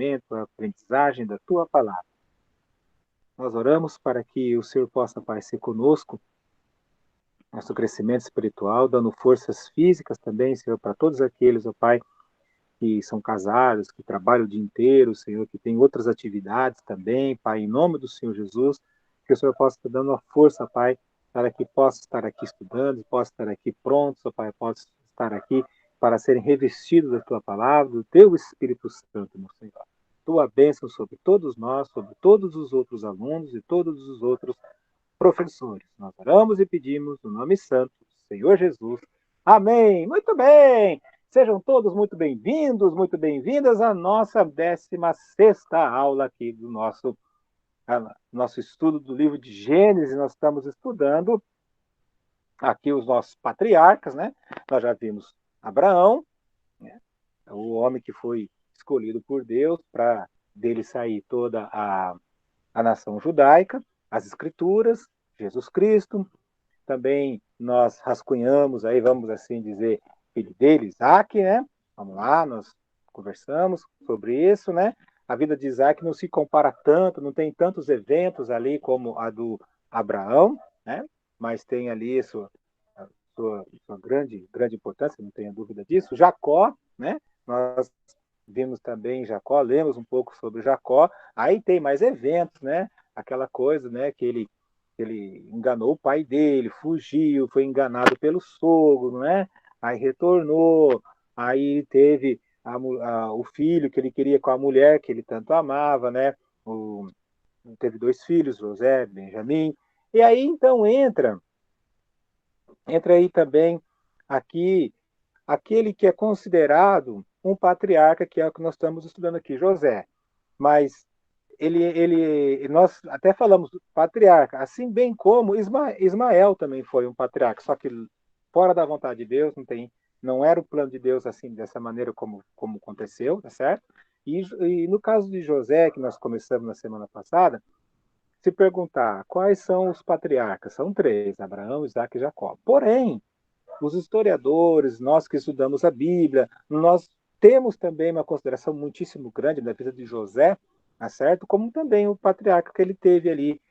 conhecimento, a aprendizagem da tua palavra. Nós oramos para que o Senhor possa, Pai, ser conosco, nosso crescimento espiritual, dando forças físicas também, Senhor, para todos aqueles, ó Pai, que são casados, que trabalham o dia inteiro, Senhor, que tem outras atividades também, Pai, em nome do Senhor Jesus, que o Senhor possa estar dando a força, Pai, para que possa estar aqui estudando, possa estar aqui prontos, ó Pai, possa estar aqui para serem revestidos da Tua palavra, do Teu Espírito Santo, meu Senhor. Tua bênção sobre todos nós, sobre todos os outros alunos e todos os outros professores. Nós oramos e pedimos no nome santo do Senhor Jesus. Amém. Muito bem. Sejam todos muito bem-vindos, muito bem-vindas à nossa 16ª aula aqui do nosso estudo do livro de Gênesis. Nós estamos estudando aqui os nossos patriarcas, né? Nós já vimos Abraão, né? O homem que foi escolhido por Deus para dele sair toda a nação judaica, as escrituras, Jesus Cristo. Também nós rascunhamos aí, vamos assim dizer, filho dele, Isaac, né? Vamos lá, nós conversamos sobre isso, né? A vida de Isaac não se compara tanto, não tem tantos eventos ali como a do Abraão, né? Mas tem ali sua grande importância, não tenha dúvida disso. Jacó, né? Nós vimos também Jacó, lemos um pouco sobre Jacó. Aí tem mais eventos, né? Aquela coisa, né? Que ele enganou o pai dele, fugiu, foi enganado pelo sogro, né? Aí retornou, aí teve o filho que ele queria com a mulher que ele tanto amava, né? Teve 2 filhos, José, Benjamim. E aí então entra aí também aqui aquele que é considerado um patriarca, que é o que nós estamos estudando aqui, José. Mas nós até falamos patriarca, assim bem como Ismael também foi um patriarca, só que fora da vontade de Deus, não era o plano de Deus assim, dessa maneira como aconteceu, tá certo? E no caso de José, que nós começamos na semana passada, se perguntar quais são os patriarcas, são 3, Abraão, Isaac e Jacó. Porém, os historiadores, nós que estudamos a Bíblia, nós temos também uma consideração muitíssimo grande da vida de José, tá certo? Como também o patriarca que ele teve ali,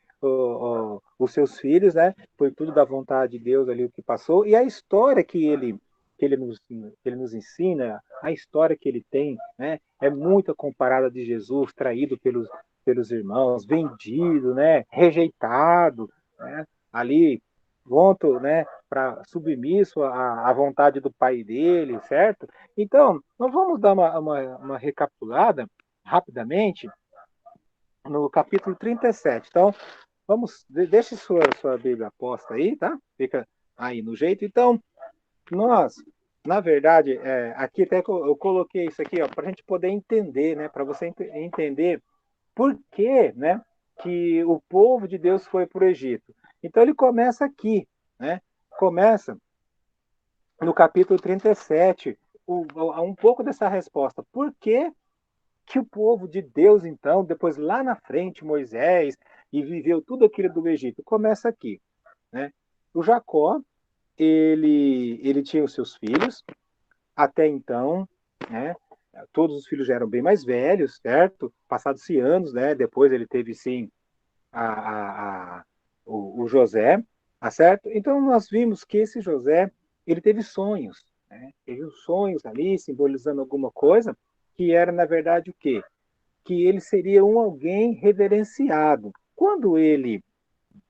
os seus filhos, né? Foi tudo da vontade de Deus ali o que passou. E a história que ele nos ensina, a história que ele tem, né? É muito comparada de Jesus, traído pelos irmãos, vendido, né? Rejeitado, né? Ali pronto, né, para submisso à vontade do pai dele, certo? Então, nós vamos dar uma recapitulada rapidamente no capítulo 37. Então, deixe sua Bíblia posta aí, tá? Fica aí no jeito. Então, nós, na verdade, aqui até eu coloquei isso aqui, ó, para a gente poder entender, né, para você entender por que, né, que o povo de Deus foi para o Egito. Então, ele começa aqui, né? Começa no capítulo 37, um pouco dessa resposta. Por que o povo de Deus, então, depois lá na frente, Moisés, e viveu tudo aquilo do Egito? Começa aqui, né? O Jacó, ele tinha os seus filhos, até então, né? Todos os filhos já eram bem mais velhos, certo? Passados-se anos, né? Depois ele teve, sim, a, a, a, o José, tá certo? Então nós vimos que esse José, ele teve sonhos, né? Teve os sonhos ali, simbolizando alguma coisa, que era, na verdade, o quê? Que ele seria alguém reverenciado. Quando ele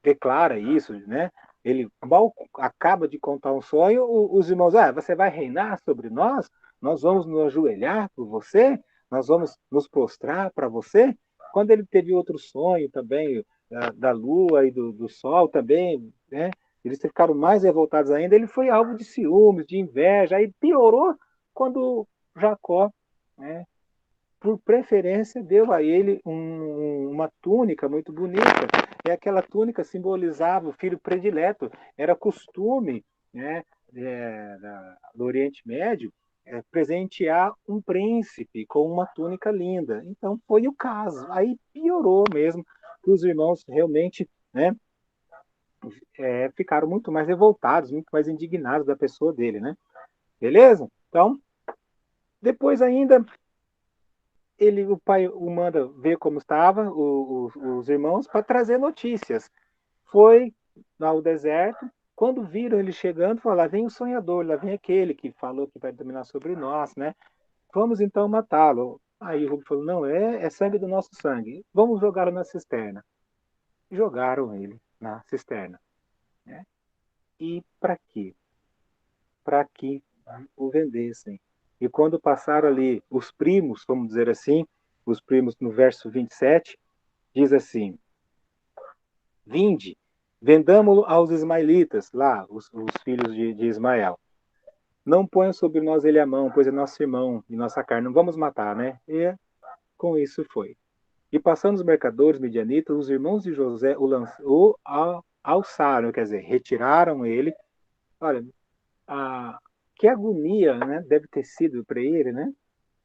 declara isso, né? Ele mal acaba de contar um sonho, os irmãos, você vai reinar sobre nós? Nós vamos nos ajoelhar por você? Nós vamos nos prostrar para você? Quando ele teve outro sonho também, da lua e do sol também, né? Eles ficaram mais revoltados ainda. Ele foi alvo de ciúmes, de inveja, aí piorou quando Jacó, né, por preferência, deu a ele uma túnica muito bonita. E aquela túnica simbolizava o filho predileto. Era costume, né, do Oriente Médio, presentear um príncipe com uma túnica linda. Então foi o caso. Aí piorou mesmo, que os irmãos realmente, né, ficaram muito mais revoltados, muito mais indignados da pessoa dele, né? Beleza? Então, depois ainda o pai o manda ver como estava os irmãos para trazer notícias. Foi ao deserto, quando viram ele chegando, falaram, lá vem o sonhador, lá vem aquele que falou que vai dominar sobre nós, né? Vamos então matá-lo. Aí o Rubem falou, não, é sangue do nosso sangue, vamos jogá-lo na cisterna. Jogaram ele na cisterna, né? E para quê? Para que o vendessem. E quando passaram ali os primos, vamos dizer assim, os primos no verso 27, diz assim, vinde, vendamo-lo aos ismaelitas, lá, os filhos de Ismael. Não ponham sobre nós ele a mão, pois é nosso irmão e nossa carne, não vamos matar, né? E com isso foi. E passando os mercadores medianitas, os irmãos de José o alçaram, quer dizer, retiraram ele. Olha, a, que agonia, né? Deve ter sido para ele, né?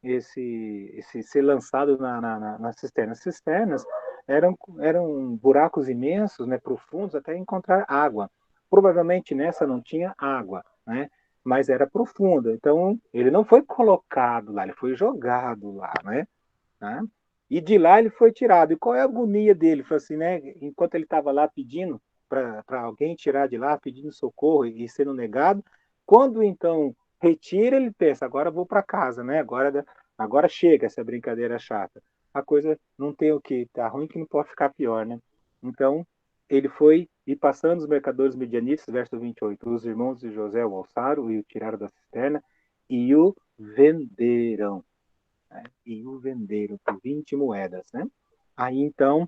Esse ser lançado na cisterna. As cisternas eram buracos imensos, né? Profundos, até encontrar água. Provavelmente nessa não tinha água, né? Mas era profunda. Então ele não foi colocado lá, ele foi jogado lá, né? Tá? E de lá ele foi tirado. E qual é a agonia dele? Foi assim, né? Enquanto ele estava lá pedindo para alguém tirar de lá, pedindo socorro e sendo negado, quando então retira, ele pensa: agora vou para casa, né? Agora chega essa brincadeira chata. A coisa não tem o que, tá ruim que não pode ficar pior, né? Então ele foi e passando os mercadores medianitas, verso 28, os irmãos de José o alçaram e o tiraram da cisterna e o venderam, né? E o venderam por 20 moedas, né? Aí então,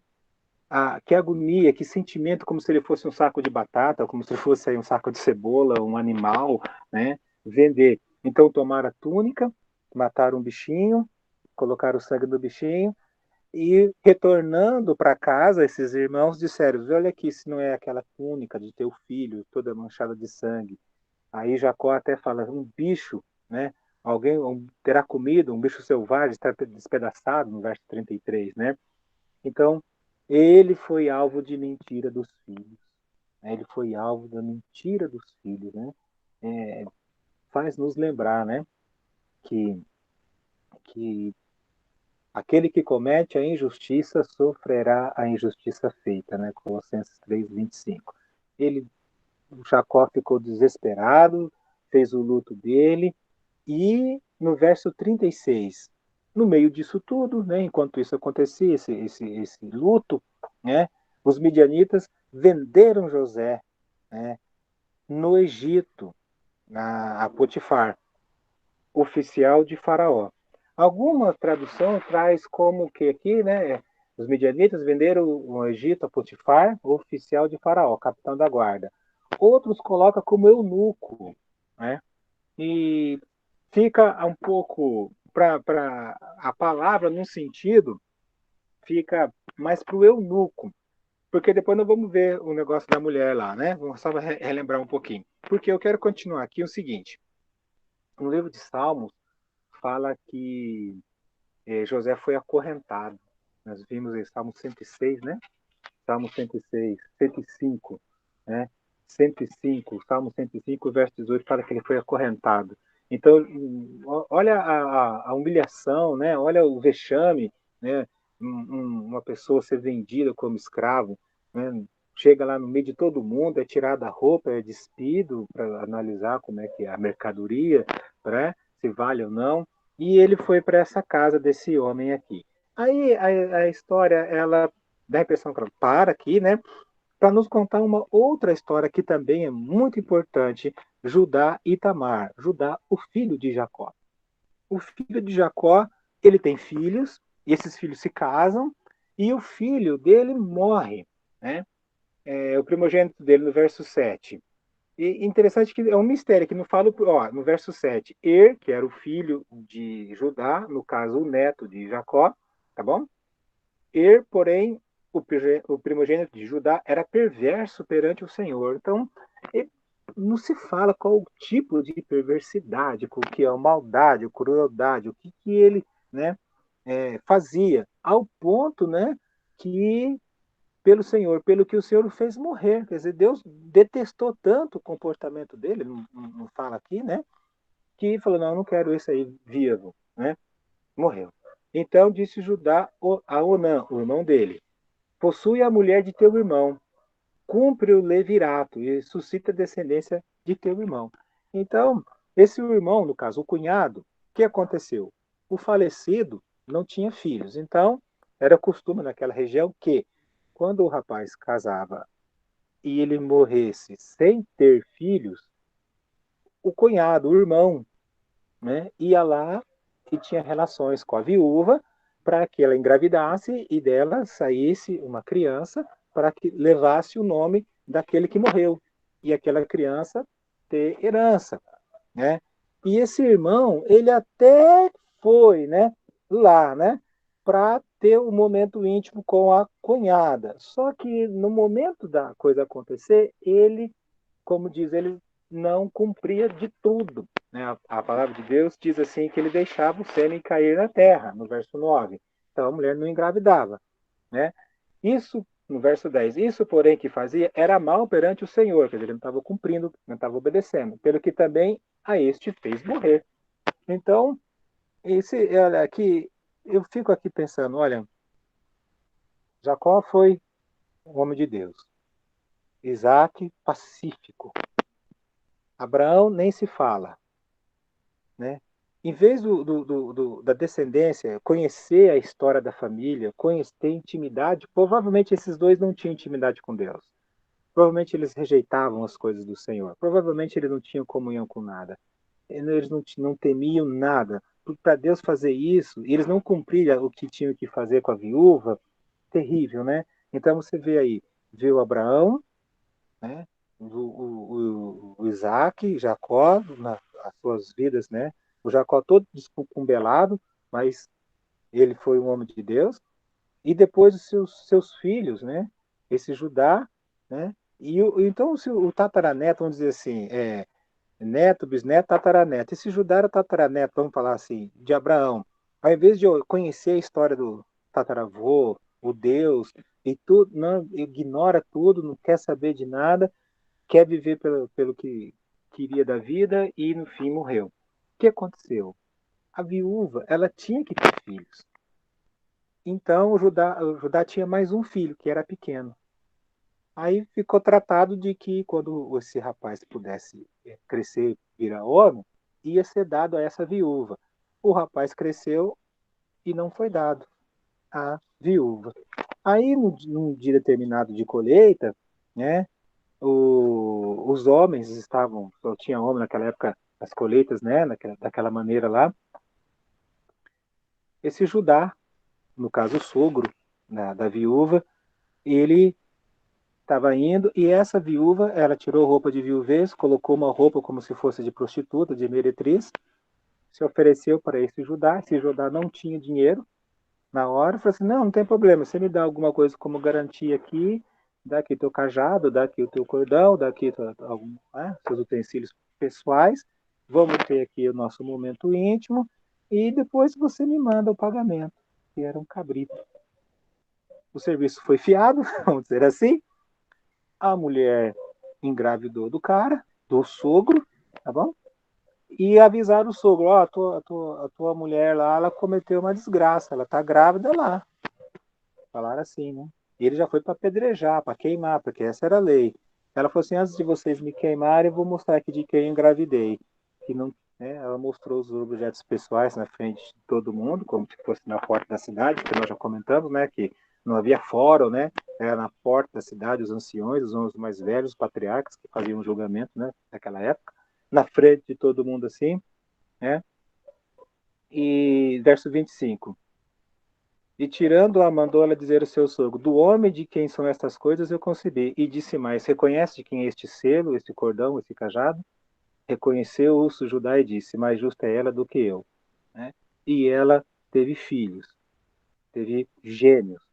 que agonia, que sentimento, como se ele fosse um saco de batata, como se fosse aí um saco de cebola, um animal, né? Vender. Então tomaram a túnica, mataram um bichinho, colocaram o sangue do bichinho e retornando para casa, esses irmãos disseram: olha aqui, se não é aquela túnica de teu filho, toda manchada de sangue. Aí Jacó até fala, um bicho, né? Alguém terá comido, um bicho selvagem, está despedaçado, no verso 33, né? Então, ele foi alvo de mentira dos filhos, né? Ele foi alvo da mentira dos filhos, né? É, faz nos lembrar, né? Que, que aquele que comete a injustiça sofrerá a injustiça feita, né? Colossenses 3:25. Ele, o Jacó ficou desesperado, fez o luto dele, e no verso 36, no meio disso tudo, né, enquanto isso acontecia, esse luto, né, os midianitas venderam José, né, no Egito, a Potifar, oficial de Faraó. Alguma tradução traz como que aqui, né, os midianitas venderam o Egito a Potifar, oficial de Faraó, capitão da guarda. Outros colocam como eunuco, né? E fica um pouco para a palavra num sentido fica mais para o eunuco, porque depois nós vamos ver o negócio da mulher lá, né? Vamos só relembrar um pouquinho, porque eu quero continuar aqui o seguinte: no livro de Salmos fala que José foi acorrentado. Nós vimos em Salmo 106, né? Salmo 106, 105, né? 105, Salmo 105, verso 18, fala que ele foi acorrentado. Então, olha a humilhação, né? Olha o vexame, né? Uma pessoa ser vendida como escravo, né? Chega lá no meio de todo mundo, é tirada a roupa, é despido para analisar como é que é a mercadoria, né? Se vale ou não. E ele foi para essa casa desse homem aqui. Aí a história, ela dá a impressão que ela para aqui, né? Para nos contar uma outra história que também é muito importante, Judá e Tamar. Judá, o filho de Jacó. O filho de Jacó, ele tem filhos, e esses filhos se casam, e o filho dele morre, né? É o primogênito dele no verso 7. E interessante que é um mistério que não fala, ó, no verso 7, que era o filho de Judá, no caso o neto de Jacó, tá bom? Porém, o primogênito de Judá era perverso perante o Senhor. Então, não se fala qual o tipo de perversidade, o que é a maldade, a crueldade, o que ele, né, fazia, ao ponto, né, que pelo Senhor, pelo que o Senhor o fez morrer. Quer dizer, Deus detestou tanto o comportamento dele, não fala aqui, né, que falou, não quero esse aí vivo, né, morreu. Então disse Judá a Onã, o irmão dele: possui a mulher de teu irmão, cumpre o levirato e suscita descendência de teu irmão. Então, esse irmão, no caso, o cunhado, o que aconteceu? O falecido não tinha filhos. Então, era costume naquela região que, quando o rapaz casava e ele morresse sem ter filhos, o cunhado, o irmão, né, ia lá e tinha relações com a viúva para que ela engravidasse e dela saísse uma criança para que levasse o nome daquele que morreu e aquela criança ter herança, né? E esse irmão, ele até foi, né, lá, né, para ter um momento íntimo com a cunhada. Só que no momento da coisa acontecer, ele, como diz, ele não cumpria de tudo, né? A palavra de Deus diz assim que ele deixava o sêmen cair na terra, no verso 9. Então a mulher não engravidava, né? Isso, no verso 10, isso, porém, que fazia era mal perante o Senhor, quer dizer, ele não estava cumprindo, não estava obedecendo, pelo que também a este fez morrer. Então, olha, aqui, eu fico aqui pensando, olha, Jacó foi um homem de Deus, Isaac, pacífico, Abraão nem se fala, né? Em vez da descendência conhecer a história da família, conhecer intimidade, provavelmente esses dois não tinham intimidade com Deus. Provavelmente eles rejeitavam as coisas do Senhor. Provavelmente eles não tinham comunhão com nada. Eles não temiam nada. Para Deus fazer isso, eles não cumpriram o que tinham que fazer com a viúva, terrível, né? Então você vê aí, vê o Abraão, né? O Isaac, Jacó, nas suas vidas, né? O Jacó todo descumbelado, mas ele foi um homem de Deus. E depois os seus filhos, né? Esse Judá, né? Então, se o tataraneto, vamos dizer assim, neto, bisneto, tataraneto. Esse Judá era tataraneto, vamos falar assim, de Abraão. Ao invés de eu conhecer a história do tataravô, o Deus, e tudo, não, ignora tudo, não quer saber de nada, quer viver pelo que queria da vida e no fim morreu. O que aconteceu? A viúva, ela tinha que ter filhos. Então o Judá tinha mais um filho, que era pequeno. Aí ficou tratado de que quando esse rapaz pudesse crescer e virar homem, ia ser dado a essa viúva. O rapaz cresceu e não foi dado à viúva. Aí, num dia determinado de colheita, né, os homens estavam, só tinha homem naquela época, as colheitas, né, daquela maneira lá. Esse Judá, no caso o sogro da viúva, ele estava indo e essa viúva, ela tirou roupa de viuvez, colocou uma roupa como se fosse de prostituta, de meretriz, se ofereceu para esse Judá não tinha dinheiro na hora, falou assim, não, não tem problema, você me dá alguma coisa como garantia aqui, dá aqui teu cajado, dá aqui o teu cordão, dá aqui seus utensílios pessoais, vamos ter aqui o nosso momento íntimo e depois você me manda o pagamento, que era um cabrito. O serviço foi fiado, vamos dizer assim, a mulher engravidou do cara, do sogro, tá bom? E avisaram o sogro, ó, a tua mulher lá, ela cometeu uma desgraça, ela tá grávida lá. Falaram assim, né? E ele já foi para apedrejar, para queimar, porque essa era a lei. Ela falou assim, antes de vocês me queimarem, eu vou mostrar aqui de quem eu engravidei. Que não, né? Ela mostrou os objetos pessoais na frente de todo mundo, como se fosse na porta da cidade, que nós já comentamos, né? Que não havia fórum, né? Era na porta da cidade, os anciões, os homens mais velhos, os patriarcas, que faziam julgamento, né? Naquela época. Na frente de todo mundo assim, né? E verso 25. E tirando-a, mandou ela dizer ao seu sogro: do homem de quem são estas coisas eu concebi. E disse mais: reconhece de quem é este selo, este cordão, este cajado? Reconheceu o Judá e disse: mais justa é ela do que eu. Né? E ela teve filhos, teve gêmeos.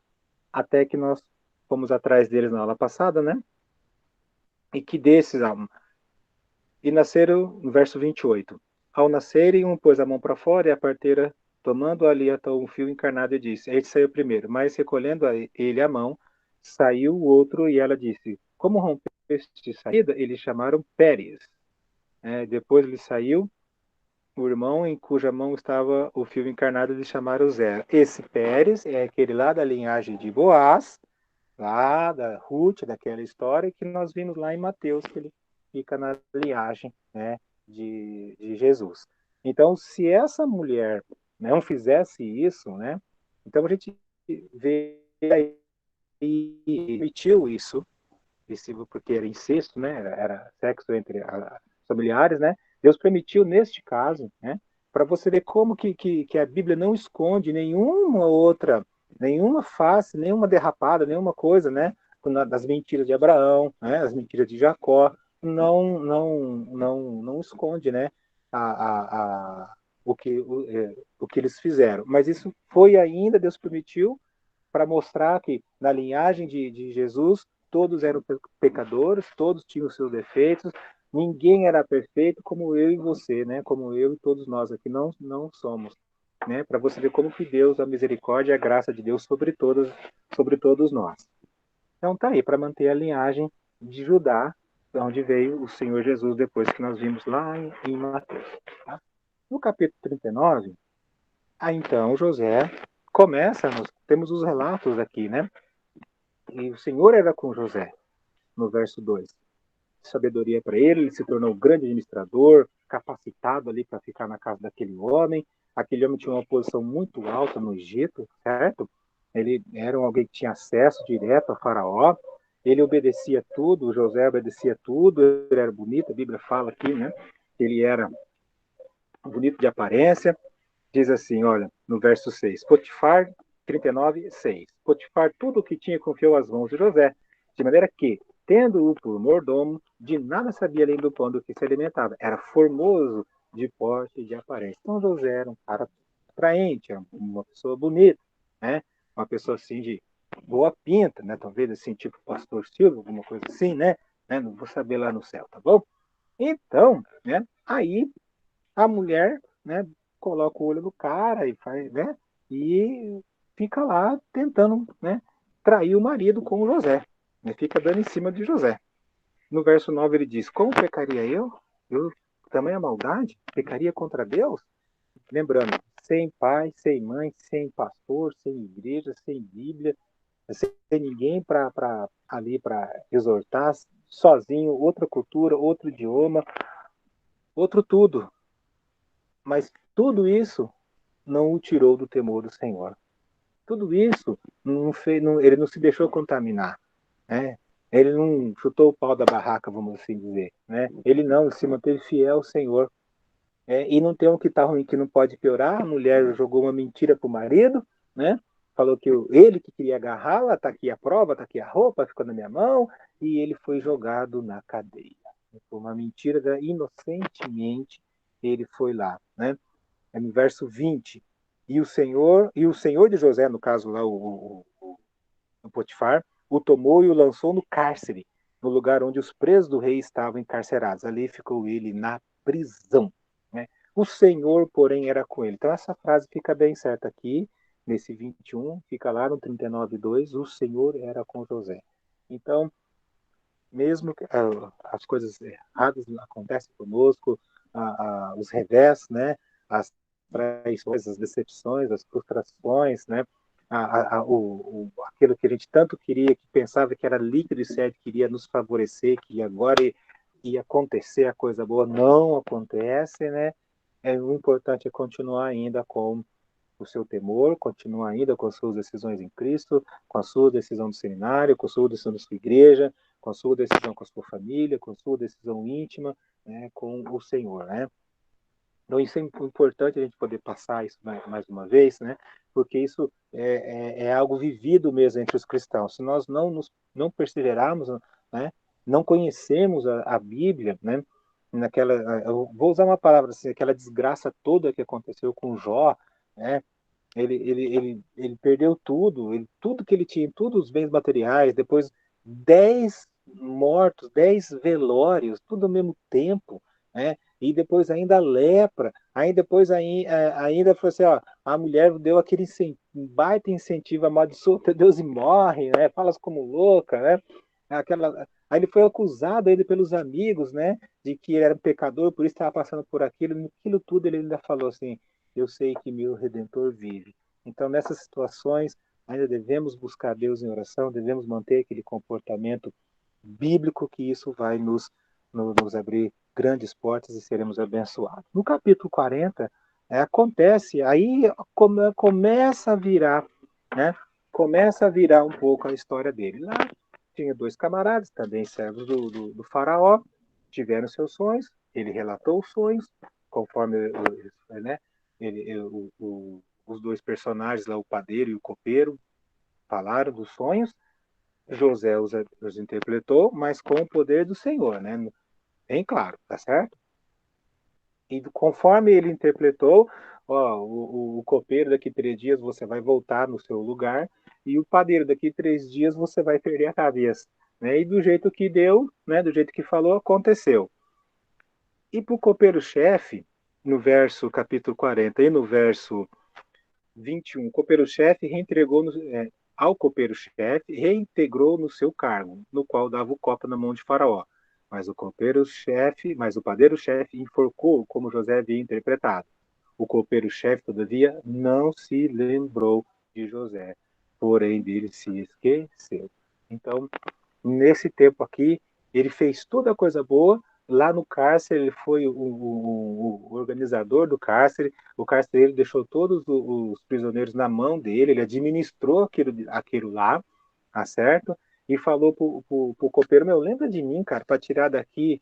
Até que nós fomos atrás deles na aula passada, né? E que desses, e nasceram, no verso 28. Ao nascerem, um pôs a mão para fora e a parteira, tomando ali atou um fio encarnado e disse: este saiu primeiro. Mas recolhendo ele a mão, saiu o outro e ela disse: como rompeste saída? Eles chamaram Pérez. Depois ele saiu o irmão em cuja mão estava o fio encarnado de chamar o Zera. Esse Pérez é aquele lá da linhagem de Boaz, lá da Ruth, daquela história que nós vimos lá em Mateus, que ele fica na linhagem, né, de Jesus. Então, se essa mulher não fizesse isso, né, então a gente vê aí e permitiu isso, porque era incesto, né, era sexo entre familiares, né, Deus permitiu neste caso, né, para você ver como que a Bíblia não esconde nenhuma outra, nenhuma face, nenhuma derrapada, nenhuma coisa, né, das mentiras de Abraão, né, as mentiras de Jacó, não esconde, né, a, a, a, o que eles fizeram. Mas isso foi ainda, Deus permitiu, para mostrar que na linhagem de Jesus todos eram pecadores, todos tinham seus defeitos, ninguém era perfeito como eu e você, né? Como eu e todos nós aqui não somos, né? Para você ver como que Deus, a misericórdia e a graça de Deus sobre todos nós. Então tá aí para manter a linhagem de Judá, de onde veio o Senhor Jesus depois que nós vimos lá em Mateus. Tá? No capítulo 39, então José começa, nós temos os relatos aqui, né? E o Senhor era com José, no verso 2. Sabedoria para ele, ele se tornou grande administrador, capacitado ali para ficar na casa daquele homem. Aquele homem tinha uma posição muito alta no Egito, certo? Ele era alguém que tinha acesso direto a Faraó. Ele obedecia tudo, José obedecia tudo, ele era bonito, a Bíblia fala aqui, né? Ele era bonito de aparência. Diz assim, olha, no verso 6, Potifar 39, 6. Potifar tudo o que tinha confiou às mãos de José, de maneira que, tendo-o por mordomo, de nada sabia além do pão do que se alimentava. Era formoso de porte e de aparência. Então José era um cara atraente, uma pessoa bonita, né? Uma pessoa assim de boa pinta, né? Talvez assim, tipo pastor Silvio, alguma coisa assim, né? Não vou saber lá no céu, tá bom? Então, né? Aí a mulher, né, coloca o olho no cara e faz, né, e fica lá tentando, né, trair o marido com o José, né, fica dando em cima de José. No verso 9 ele diz: Como pecaria eu? Eu tamanha maldade? Pecaria contra Deus? Lembrando, sem pai, sem mãe, sem pastor, sem igreja, sem Bíblia, sem ninguém para ali para exortar, sozinho, outra cultura, outro idioma, outro tudo. Mas tudo isso não o tirou do temor do Senhor. Tudo isso ele não se deixou contaminar, né? Ele não chutou o pau da barraca, vamos assim dizer, né? Ele não se manteve fiel ao Senhor. E não tem um que está ruim que não pode piorar. A mulher jogou uma mentira para o marido, né? Falou que ele que queria agarrá-la, está aqui a prova, está aqui a roupa, ficou na minha mão, e ele foi jogado na cadeia. Por uma mentira, inocentemente, ele foi lá, né? É no verso 20. E o senhor de José, no caso lá, o Potifar, o tomou e o lançou no cárcere, no lugar onde os presos do rei estavam encarcerados. Ali ficou ele na prisão. Né? O Senhor, porém, era com ele. Então, essa frase fica bem certa aqui, nesse 21, fica lá no 39:2, o Senhor era com José. Então, mesmo que as coisas erradas acontecem conosco, os revés, né? As traições, as decepções, as frustrações, né? Aquilo que a gente tanto queria, que pensava que era líquido e certo, que iria nos favorecer, que agora ia acontecer a coisa boa, não acontece, né? O importante é continuar ainda com o seu temor, continuar ainda com as suas decisões em Cristo, com a sua decisão do seminário, com a sua decisão da sua igreja, com a sua decisão com a sua família, com a sua decisão íntima, né, com o Senhor, né? Então, isso é importante a gente poder passar isso mais uma vez, né? Porque isso é algo vivido mesmo entre os cristãos. Se nós não perseverarmos, né? Não conhecemos a Bíblia, né? Eu vou usar uma palavra assim, aquela desgraça toda que aconteceu com Jó, né? Ele perdeu tudo, tudo que ele tinha, todos os bens materiais, depois 10 mortos, 10 velórios, tudo ao mesmo tempo, né? E depois ainda a lepra, aí depois ainda falou assim, ó, a mulher deu aquele baita incentivo, amaldiçoa Deus e morre, né? Falas como louca, né? Aí ele foi acusado ainda pelos amigos, né, de que ele era um pecador, por isso estava passando por aquilo. Aquilo tudo ele ainda falou assim: eu sei que meu Redentor vive. Então, nessas situações, ainda devemos buscar Deus em oração, devemos manter aquele comportamento bíblico, que isso vai nos abrir grandes portas e seremos abençoados. No capítulo 40, acontece, aí começa a virar, né? Começa a virar um pouco a história dele. Lá tinha dois camaradas, também servos do faraó, tiveram seus sonhos, ele relatou os sonhos, conforme, né, os dois personagens lá, o padeiro e o copeiro, falaram dos sonhos. José os interpretou, mas com o poder do Senhor, né? Bem claro, tá certo? E conforme ele interpretou, ó, o copeiro daqui 3 dias você vai voltar no seu lugar, e o padeiro daqui 3 dias você vai perder a cabeça. Né? E do jeito que deu, né, do jeito que falou, aconteceu. E para o copeiro-chefe, no verso capítulo 40 e no verso 21, o copeiro-chefe reentregou ao copeiro-chefe, reintegrou no seu cargo, no qual dava o copo na mão de Faraó. Mas o padeiro-chefe enforcou como José havia interpretado. O copeiro-chefe, todavia, não se lembrou de José, porém dele se esqueceu. Então, nesse tempo aqui, ele fez toda a coisa boa. Lá no cárcere, ele foi o organizador do cárcere. O cárcere deixou todos os prisioneiros na mão dele, ele administrou aquilo lá, tá certo? E falou pro copeiro: meu, lembra de mim, cara, para tirar daqui.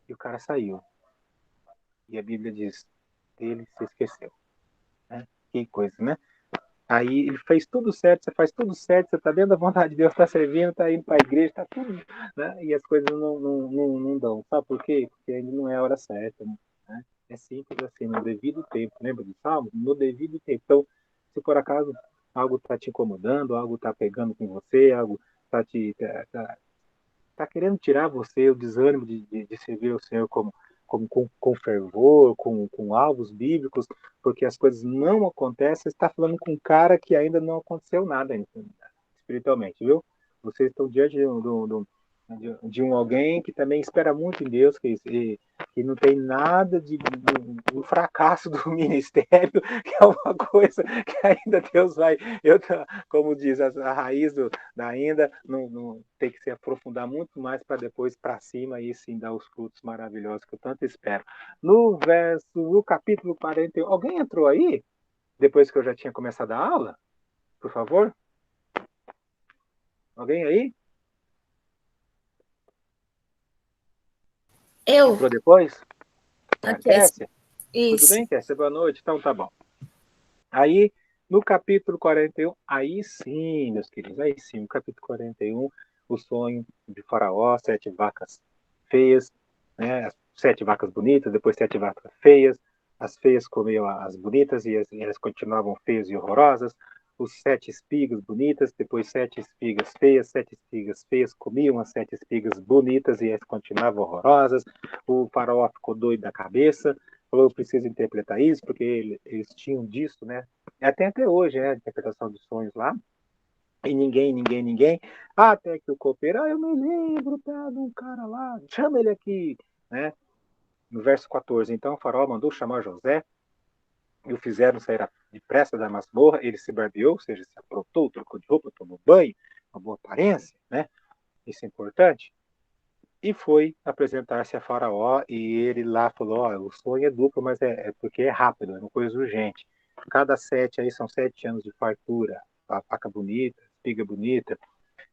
E o cara saiu. E a Bíblia diz: ele se esqueceu. Né? Que coisa, né? Aí ele fez tudo certo, você faz tudo certo, você está dentro da vontade de Deus, está servindo, está indo para a igreja, está tudo, né? E as coisas não dão. Sabe por quê? Porque ainda não é a hora certa. Né? É simples assim, no devido tempo. Lembra do Salmo? No devido tempo. Então, se por acaso algo está te incomodando, algo está pegando com você, algo está tá querendo tirar você o desânimo de servir o Senhor com fervor, com alvos bíblicos, porque as coisas não acontecem, você está falando com um cara que ainda não aconteceu nada espiritualmente, viu? Vocês estão diante de um alguém que também espera muito em Deus, que não tem nada de fracasso do ministério, que é uma coisa que ainda Deus vai, como diz, a raiz da ainda não tem que se aprofundar muito mais para depois para cima e sim dar os frutos maravilhosos que eu tanto espero. No capítulo 41, alguém entrou aí? Depois que eu já tinha começado a aula? Por favor? Alguém aí? Eu? Entrou depois? É a Aqui, Kessia? Tudo isso. bem, Kessia? Boa noite. Então tá bom. Aí, no capítulo 41, aí sim, meus queridos, aí sim, no capítulo 41, o sonho de Faraó, 7 vacas feias, né? 7 vacas bonitas, depois 7 vacas feias, as feias comiam as bonitas e elas continuavam feias e horrorosas, os 7 espigas bonitas, depois 7 espigas feias comiam as 7 espigas bonitas e elas continuavam horrorosas, o faraó ficou doido da cabeça, falou: eu preciso interpretar isso, porque eles tinham disso, né? Até hoje, né? A interpretação dos sonhos lá. E ninguém. Até que o copeiro, eu me lembro, tá, de um cara lá, chama ele aqui, né? No verso 14, então o faraó mandou chamar José e o fizeram sair depressa da masmorra. Ele se barbeou, ou seja, se aprontou, trocou de roupa, tomou banho, uma boa aparência, né? Isso é importante. E foi apresentar-se a Faraó, e ele lá falou: ó, o sonho é duplo, mas é porque é rápido, é uma coisa urgente. Cada 7 aí são 7 anos de fartura, a vaca bonita, espiga bonita,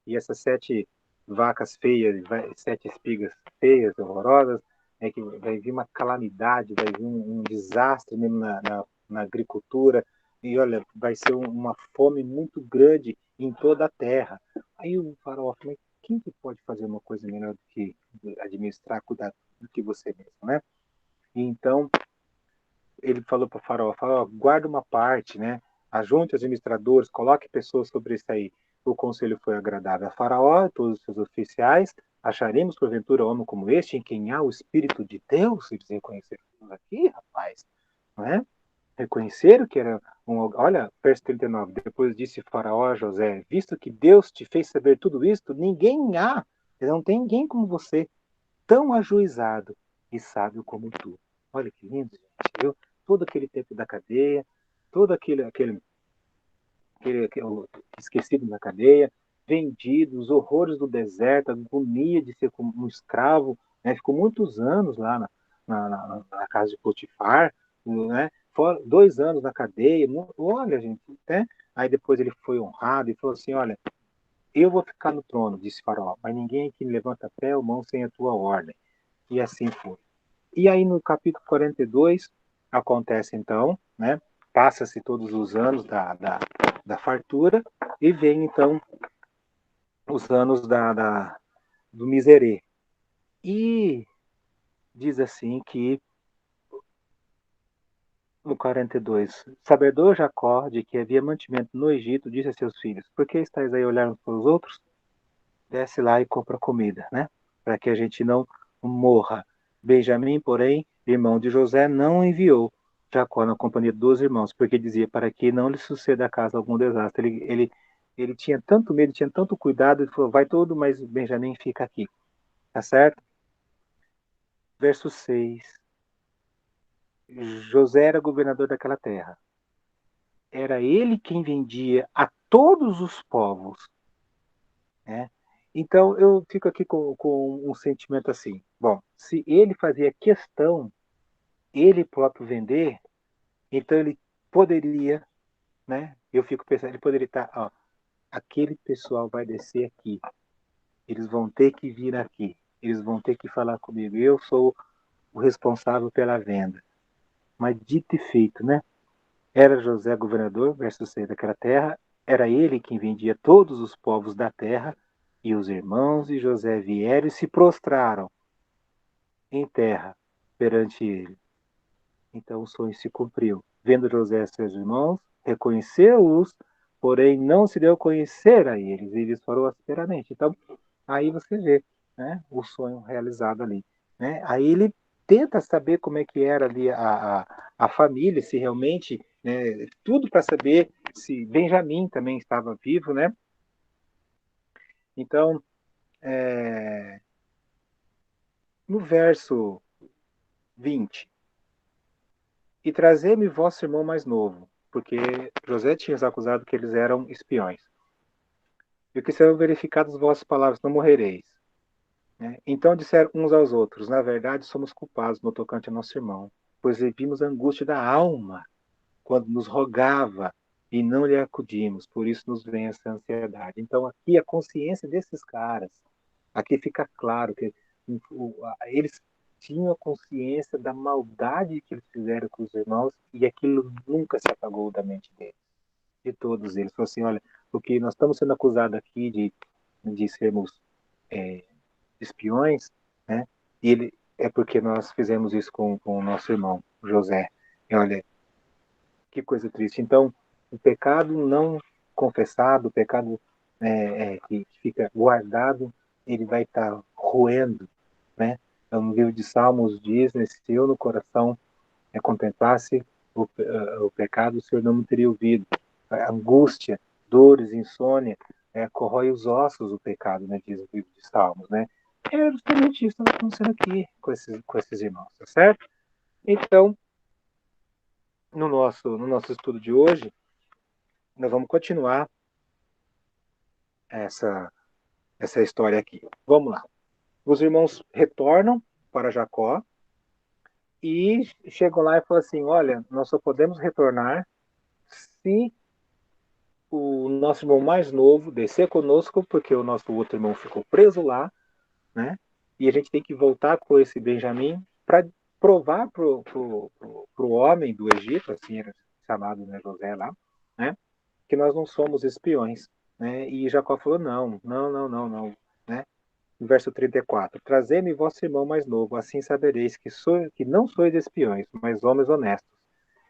e essas 7 vacas feias, 7 espigas feias, horrorosas, é que vai vir uma calamidade, vai vir um desastre mesmo na agricultura, e olha, vai ser uma fome muito grande em toda a terra. Aí o faraó falou: mas quem que pode fazer uma coisa melhor do que administrar, cuidar do que você mesmo, né? E então ele falou para o faraó, guarda uma parte, né? Ajunte os administradores, coloque pessoas sobre isso aí. O conselho foi agradável a Faraó e todos os seus oficiais. Acharemos, porventura, homem como este, em quem há o Espírito de Deus? Eles reconheceram aqui, rapaz, não é? Reconheceram que era Olha, verso 39. Depois disse Faraó a José: visto que Deus te fez saber tudo isto, ninguém há Não tem ninguém como você, tão ajuizado e sábio como tu. Olha que lindo, gente, viu? Todo aquele tempo da cadeia, todo aquele esquecido na cadeia, vendido, os horrores do deserto, a agonia de ser como um escravo, né? Ficou muitos anos lá na casa de Potifar, né? 2 anos na cadeia, olha, gente, né? Aí depois ele foi honrado e falou assim, olha, eu vou ficar no trono, disse Faraó, mas ninguém aqui levanta pé ou mão sem a tua ordem. E assim foi. E aí no capítulo 42 acontece então, né? Passa-se todos os anos da fartura e vem então os anos do miserê. E diz assim que no 42, sabedor Jacó de que havia mantimento no Egito, disse a seus filhos, por que estáis aí olhando para os outros? Desce lá e compra comida, né? Para que a gente não morra. Benjamim, porém, irmão de José, não enviou Jacó na companhia dos irmãos, porque dizia para que não lhe suceda a casa algum desastre. Ele tinha tanto medo, tinha tanto cuidado, ele falou, vai todo, mas Benjamim fica aqui. Tá certo? Verso 6. José era governador daquela terra. Era ele quem vendia a todos os povos, né? Então eu fico aqui com um sentimento assim. Bom, se ele fazia questão, ele próprio vender, então ele poderia, né? Eu fico pensando, ele poderia estar, ó, aquele pessoal vai descer aqui, eles vão ter que vir aqui, eles vão ter que falar comigo. Eu sou o responsável pela venda. Mas dito e feito, né? Era José governador, verso 6 daquela terra, era ele quem vendia todos os povos da terra, e os irmãos de José vieram e se prostraram em terra perante ele. Então o sonho se cumpriu. Vendo José seus irmãos, reconheceu-os, porém não se deu a conhecer a eles, e eles foram asperamente. Então, aí você vê, né, o sonho realizado ali. Né? Aí ele tenta saber como é que era ali a família, se realmente, né, tudo para saber se Benjamim também estava vivo, né? Então, no verso 20, e trazei-me vosso irmão mais novo, porque José tinha os acusado que eles eram espiões. E que serão verificadas vossas palavras, não morrereis. Né? Então disseram uns aos outros, na verdade somos culpados no tocante ao nosso irmão, pois vimos a angústia da alma quando nos rogava e não lhe acudimos, por isso nos vem essa ansiedade. Então aqui a consciência desses caras, aqui fica claro que eles tinham a consciência da maldade que eles fizeram com os irmãos e aquilo nunca se apagou da mente deles, de todos eles. Falou assim, olha, porque nós estamos sendo acusados aqui de sermos espiões, né? E ele é porque nós fizemos isso com o nosso irmão José. E olha, que coisa triste. Então, o pecado não confessado, o pecado que fica guardado, ele vai estar roendo, né? Então, no livro de Salmos diz, né, se eu no coração contemplasse o pecado, o Senhor não me teria ouvido. A angústia, dores, insônia, corrói os ossos o pecado, né, diz o livro de Salmos, né? É justamente isso que está acontecendo aqui com esses irmãos, tá certo? Então, no nosso estudo de hoje, nós vamos continuar essa, essa história aqui. Vamos lá. Os irmãos retornam para Jacó e chegam lá e falam assim: olha, nós só podemos retornar se o nosso irmão mais novo descer conosco, porque o nosso outro irmão ficou preso lá, né? E a gente tem que voltar com esse Benjamim para provar pro homem do Egito, assim era chamado, né, José lá, né? Que nós não somos espiões, né? E Jacó falou: não, não, não, não, não, né? No verso 34, trazei-me vosso irmão mais novo, assim sabereis que não sois espiões, mas homens honestos.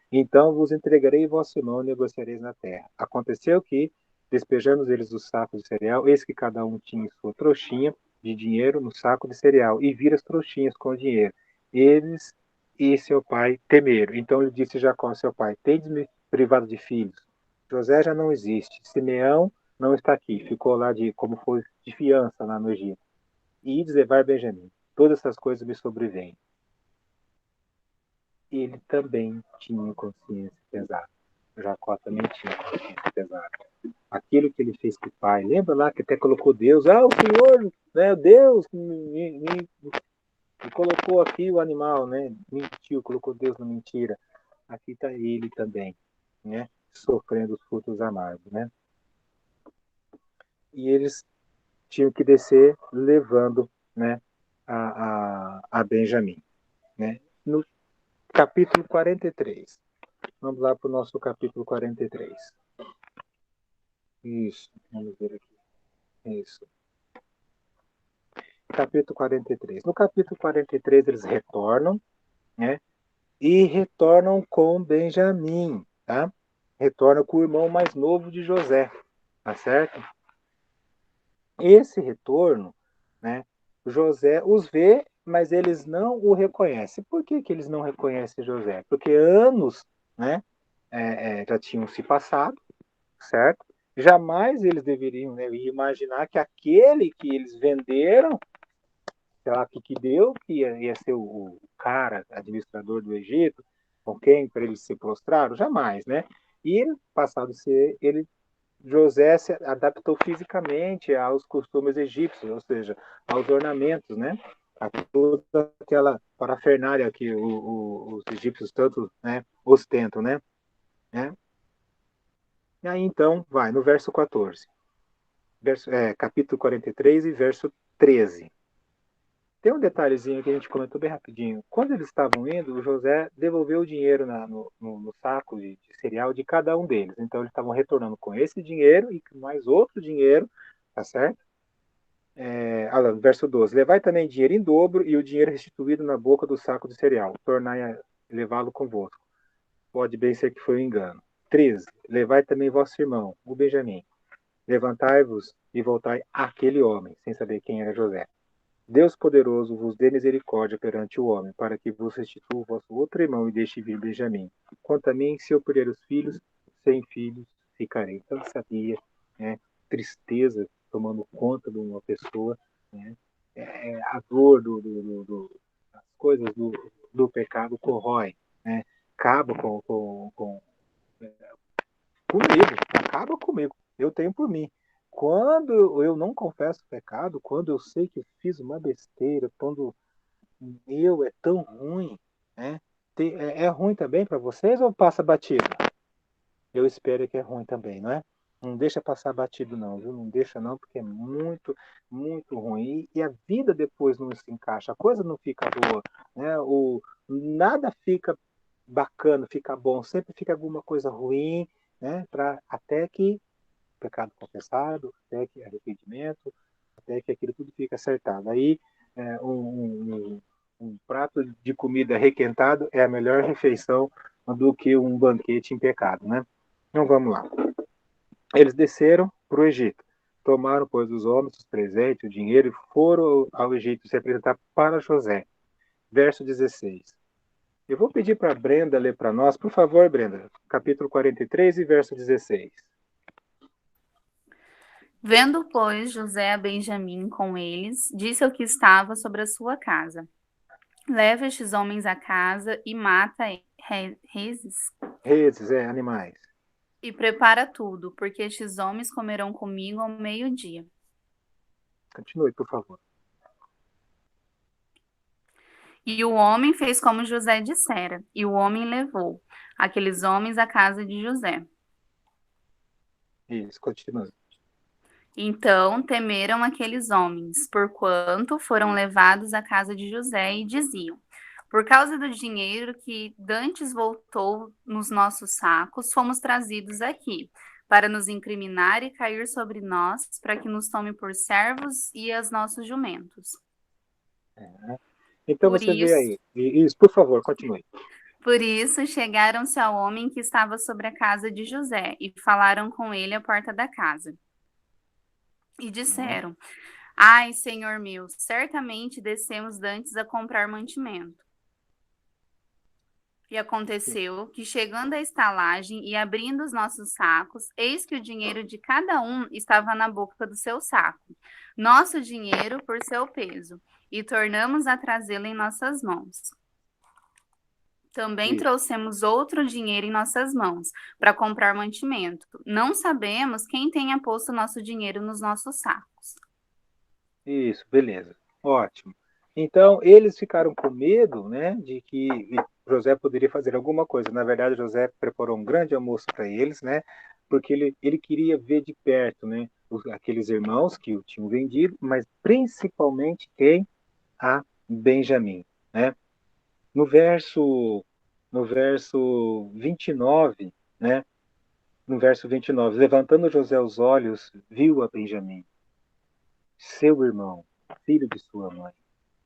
Então vos entregarei vosso irmão e negociareis na terra. Aconteceu que, despejamos eles do saco de cereal, eis que cada um tinha sua trouxinha de dinheiro no saco de cereal, e viram as trouxinhas com o dinheiro. Eles e seu pai temeram. Então lhe disse Jacó, seu pai, tendes-me privado de filhos. José já não existe. Simeão não está aqui. Ficou lá como foi de fiança lá no Egito. ides levar Benjamim. Todas essas coisas me sobrevêm. Ele também tinha consciência pesada. Jacó também tinha consciência pesada. Aquilo que ele fez com o pai, lembra lá que até colocou Deus, o Senhor, né, Deus me colocou aqui o animal, né, mentiu, colocou Deus na mentira. Aqui está ele também, né, sofrendo os frutos amargos, né. E eles tinham que descer levando, né, a Benjamim, né. No capítulo 43. Vamos lá para o nosso capítulo 43. Isso, vamos ver aqui. Isso. Capítulo 43. No capítulo 43 eles retornam, né? E retornam com Benjamim, tá? Retornam com o irmão mais novo de José, tá certo? Esse retorno, né? José os vê, mas eles não o reconhecem. Por que que eles não reconhecem José? Porque anos, né? Já tinham se passado, certo? Jamais eles deveriam, né, imaginar que aquele que eles venderam, sei lá o que deu, que ia ser o cara, administrador do Egito, com quem para eles se prostraram, jamais, né? E passado ser, José se adaptou fisicamente aos costumes egípcios, ou seja, aos ornamentos, né? A toda aquela parafernália que os egípcios tanto, né, ostentam, né? E aí então, vai, no verso 14. Capítulo 43 e verso 13. Tem um detalhezinho que a gente comentou bem rapidinho. Quando eles estavam indo, o José devolveu o dinheiro no saco de cereal de cada um deles. Então eles estavam retornando com esse dinheiro e com mais outro dinheiro, tá certo? Verso 12. Levai também dinheiro em dobro e o dinheiro restituído na boca do saco de cereal. Tornai a levá-lo convosco. Pode bem ser que foi um engano. 13. Levai também vosso irmão, o Benjamim. Levantai-vos e voltai àquele homem, sem saber quem era José. Deus poderoso vos dê misericórdia perante o homem, para que vos restitua o vosso outro irmão e deixe vir Benjamim. Quanto a mim, se eu perder os filhos, sem filhos ficarei. Então ele sabia, né, tristeza tomando conta de uma pessoa, né, a dor as coisas do pecado corrói, né, acaba comigo, acaba comigo. Eu tenho por mim. Quando eu não confesso pecado, quando eu sei que eu fiz uma besteira, quando meu é tão ruim, né? É ruim também para vocês ou passa batido? Eu espero que é ruim também, não é? Não deixa passar batido não, viu? Não deixa não, porque é muito, muito ruim. E a vida depois não se encaixa, a coisa não fica boa, né? Nada fica bacana, fica bom, sempre fica alguma coisa ruim, né? Até que pecado confessado, até que arrependimento, até que aquilo tudo fica acertado. Aí um prato de comida requentado é a melhor refeição do que um banquete em pecado, né? Então vamos lá. Eles desceram para o Egito, tomaram, pois, os homens, os presentes, o dinheiro e foram ao Egito se apresentar para José. Verso 16. Eu vou pedir para a Brenda ler para nós, por favor, Brenda, capítulo 43 e verso 16. Vendo, pois, José a Benjamim com eles, disse ao que estava sobre a sua casa: Leva estes homens à casa e mata reses Reses, animais. e prepara tudo, porque estes homens comerão comigo ao meio-dia. Continue, por favor. E o homem fez como José dissera, e o homem levou aqueles homens à casa de José. Isso, continue. Então temeram aqueles homens, porquanto foram levados à casa de José e diziam: Por causa do dinheiro que dantes voltou nos nossos sacos, fomos trazidos aqui, para nos incriminar e cair sobre nós, para que nos tome por servos e as nossos jumentos. Então Por você vê isso, aí. Isso, por favor, continue. por isso chegaram-se ao homem que estava sobre a casa de José e falaram com ele à porta da casa. E disseram: Ai, senhor meu, certamente descemos dantes a comprar mantimento. E aconteceu que, chegando à estalagem e abrindo os nossos sacos, eis que o dinheiro de cada um estava na boca do seu saco, nosso dinheiro por seu peso, e tornamos a trazê-lo em nossas mãos. Também Isso, trouxemos outro dinheiro em nossas mãos, para comprar mantimento. Não sabemos quem tenha posto nosso dinheiro nos nossos sacos. isso, beleza. Ótimo. Então, eles ficaram com medo, né, de que José poderia fazer alguma coisa. Na verdade, José preparou um grande almoço para eles, né, porque ele queria ver de perto, né, aqueles irmãos que o tinham vendido, mas principalmente quem? A Benjamim, né? No verso, no verso 29, né, no verso 29, levantando José os olhos, viu a Benjamim, seu irmão, filho de sua mãe,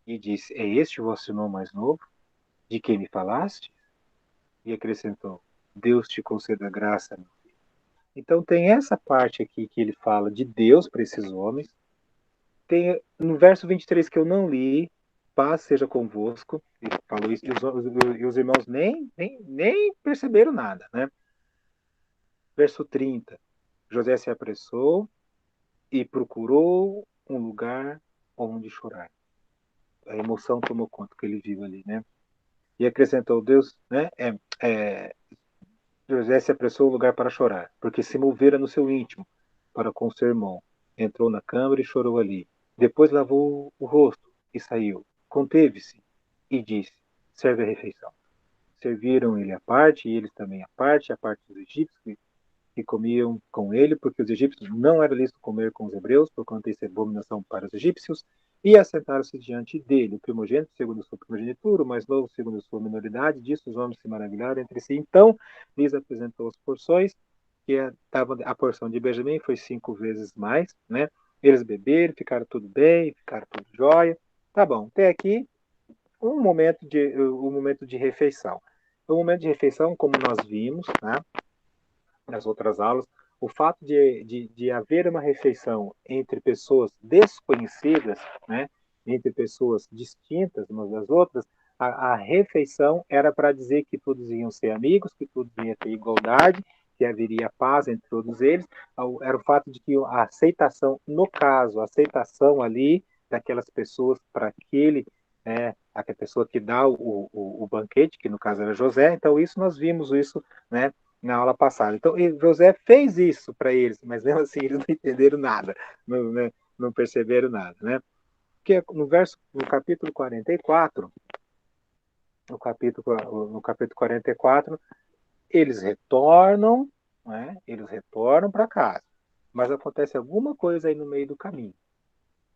e disse: É este o vosso irmão mais novo, de quem me falaste? E acrescentou: Deus te conceda graça, meu filho. Então tem essa parte aqui que ele fala de Deus para esses homens. Tem no verso 23 que eu não li, paz seja convosco. Ele falou isso, e os irmãos nem perceberam nada, né? Verso 30. José se apressou e procurou um lugar onde chorar. A emoção tomou conta que ele viu ali, né? E acrescentou: Deus, né? José se apressou ao lugar para chorar, porque se movera no seu íntimo para com seu irmão. Entrou na câmara e chorou ali. Depois lavou o rosto e saiu. Conteve-se e disse: Serve a refeição. Serviram ele à parte e eles também à parte, a parte dos egípcios que comiam com ele, porque os egípcios não era lícito comer com os hebreus, porquanto isso é abominação para os egípcios, e assentaram-se diante dele, o primogênito segundo sua primogenitura, o mais novo segundo sua minoridade, disso os homens se maravilharam entre si. Então lhes apresentou as porções, que estava a porção de Benjamim foi 5 vezes mais, né? Eles beberam, ficaram tudo bem, ficaram tudo jóia. Tá bom, até aqui um momento de refeição. O momento de refeição, como nós vimos, né? Nas outras aulas, o fato de haver uma refeição entre pessoas desconhecidas, né, entre pessoas distintas umas das outras, a refeição era para dizer que todos iam ser amigos, que todos iam ter igualdade, que haveria paz entre todos eles. Era o fato de que a aceitação, no caso, a aceitação ali daquelas pessoas para aquele, a pessoa que dá o banquete, que no caso era José. Então, isso nós vimos isso, né, na aula passada. Então, José fez isso para eles, mas mesmo assim eles não entenderam nada, não, né, não perceberam nada, né? Porque no capítulo 44, no capítulo 44, eles retornam, né? Eles retornam para casa, mas acontece alguma coisa aí no meio do caminho.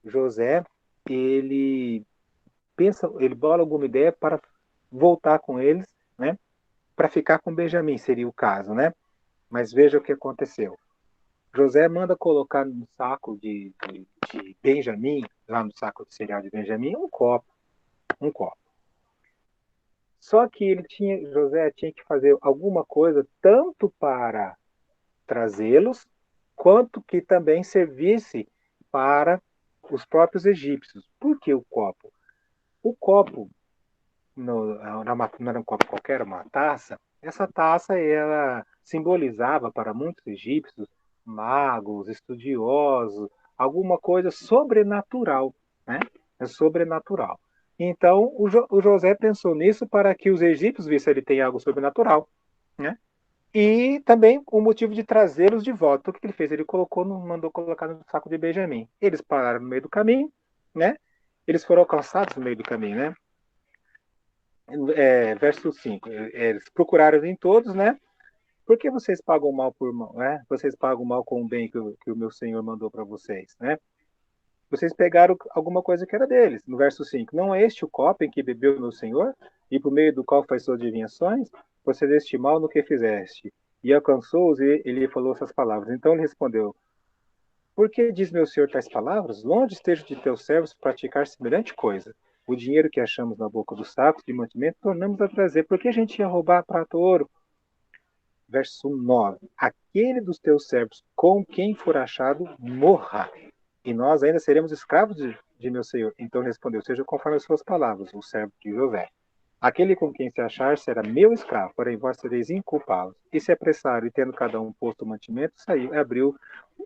José, ele ele bola alguma ideia para voltar com eles, né? Para ficar com Benjamim, seria o caso, né? Mas veja o que aconteceu. José manda colocar no saco de Benjamim, lá no saco de cereal de Benjamim, um copo. Um copo. Só que José tinha que fazer alguma coisa tanto para trazê-los, quanto que também servisse para os próprios egípcios. Por que o copo? O copo, não era um copo qualquer, uma taça. Essa taça ela simbolizava para muitos egípcios magos, estudiosos, alguma coisa sobrenatural, né? É sobrenatural. Então o José pensou nisso para que os egípcios vissem ele tem algo sobrenatural, né? E também o motivo de trazê-los de volta. O que ele fez? Ele mandou colocar no saco de Benjamim. Eles pararam no meio do caminho, né? Eles foram alcançados no meio do caminho, né? Verso 5. Eles procuraram em todos, né? Por que vocês pagam mal por mal, né? Vocês pagam mal com o bem que o meu Senhor mandou para vocês, né? Vocês pegaram alguma coisa que era deles. No verso 5. Não é este o copo em que bebeu o meu Senhor? E por meio do qual faz suas adivinhações? Você deste mal no que fizeste. E alcançou-os e ele falou essas palavras. Então ele respondeu: Por que diz meu Senhor tais palavras? Longe esteja de teus servos praticar semelhante coisa. O dinheiro que achamos na boca dos sacos de mantimento tornamos a trazer. Por que a gente ia roubar prata ou ouro? Verso 9. Aquele dos teus servos com quem for achado, morra. E nós ainda seremos escravos de meu Senhor. Então respondeu: Seja conforme as suas palavras, o servo de José. Aquele com quem se achar será meu escravo, porém vós sereis inculpá-los. E se apressaram, e tendo cada um posto o mantimento, saiu, abriu,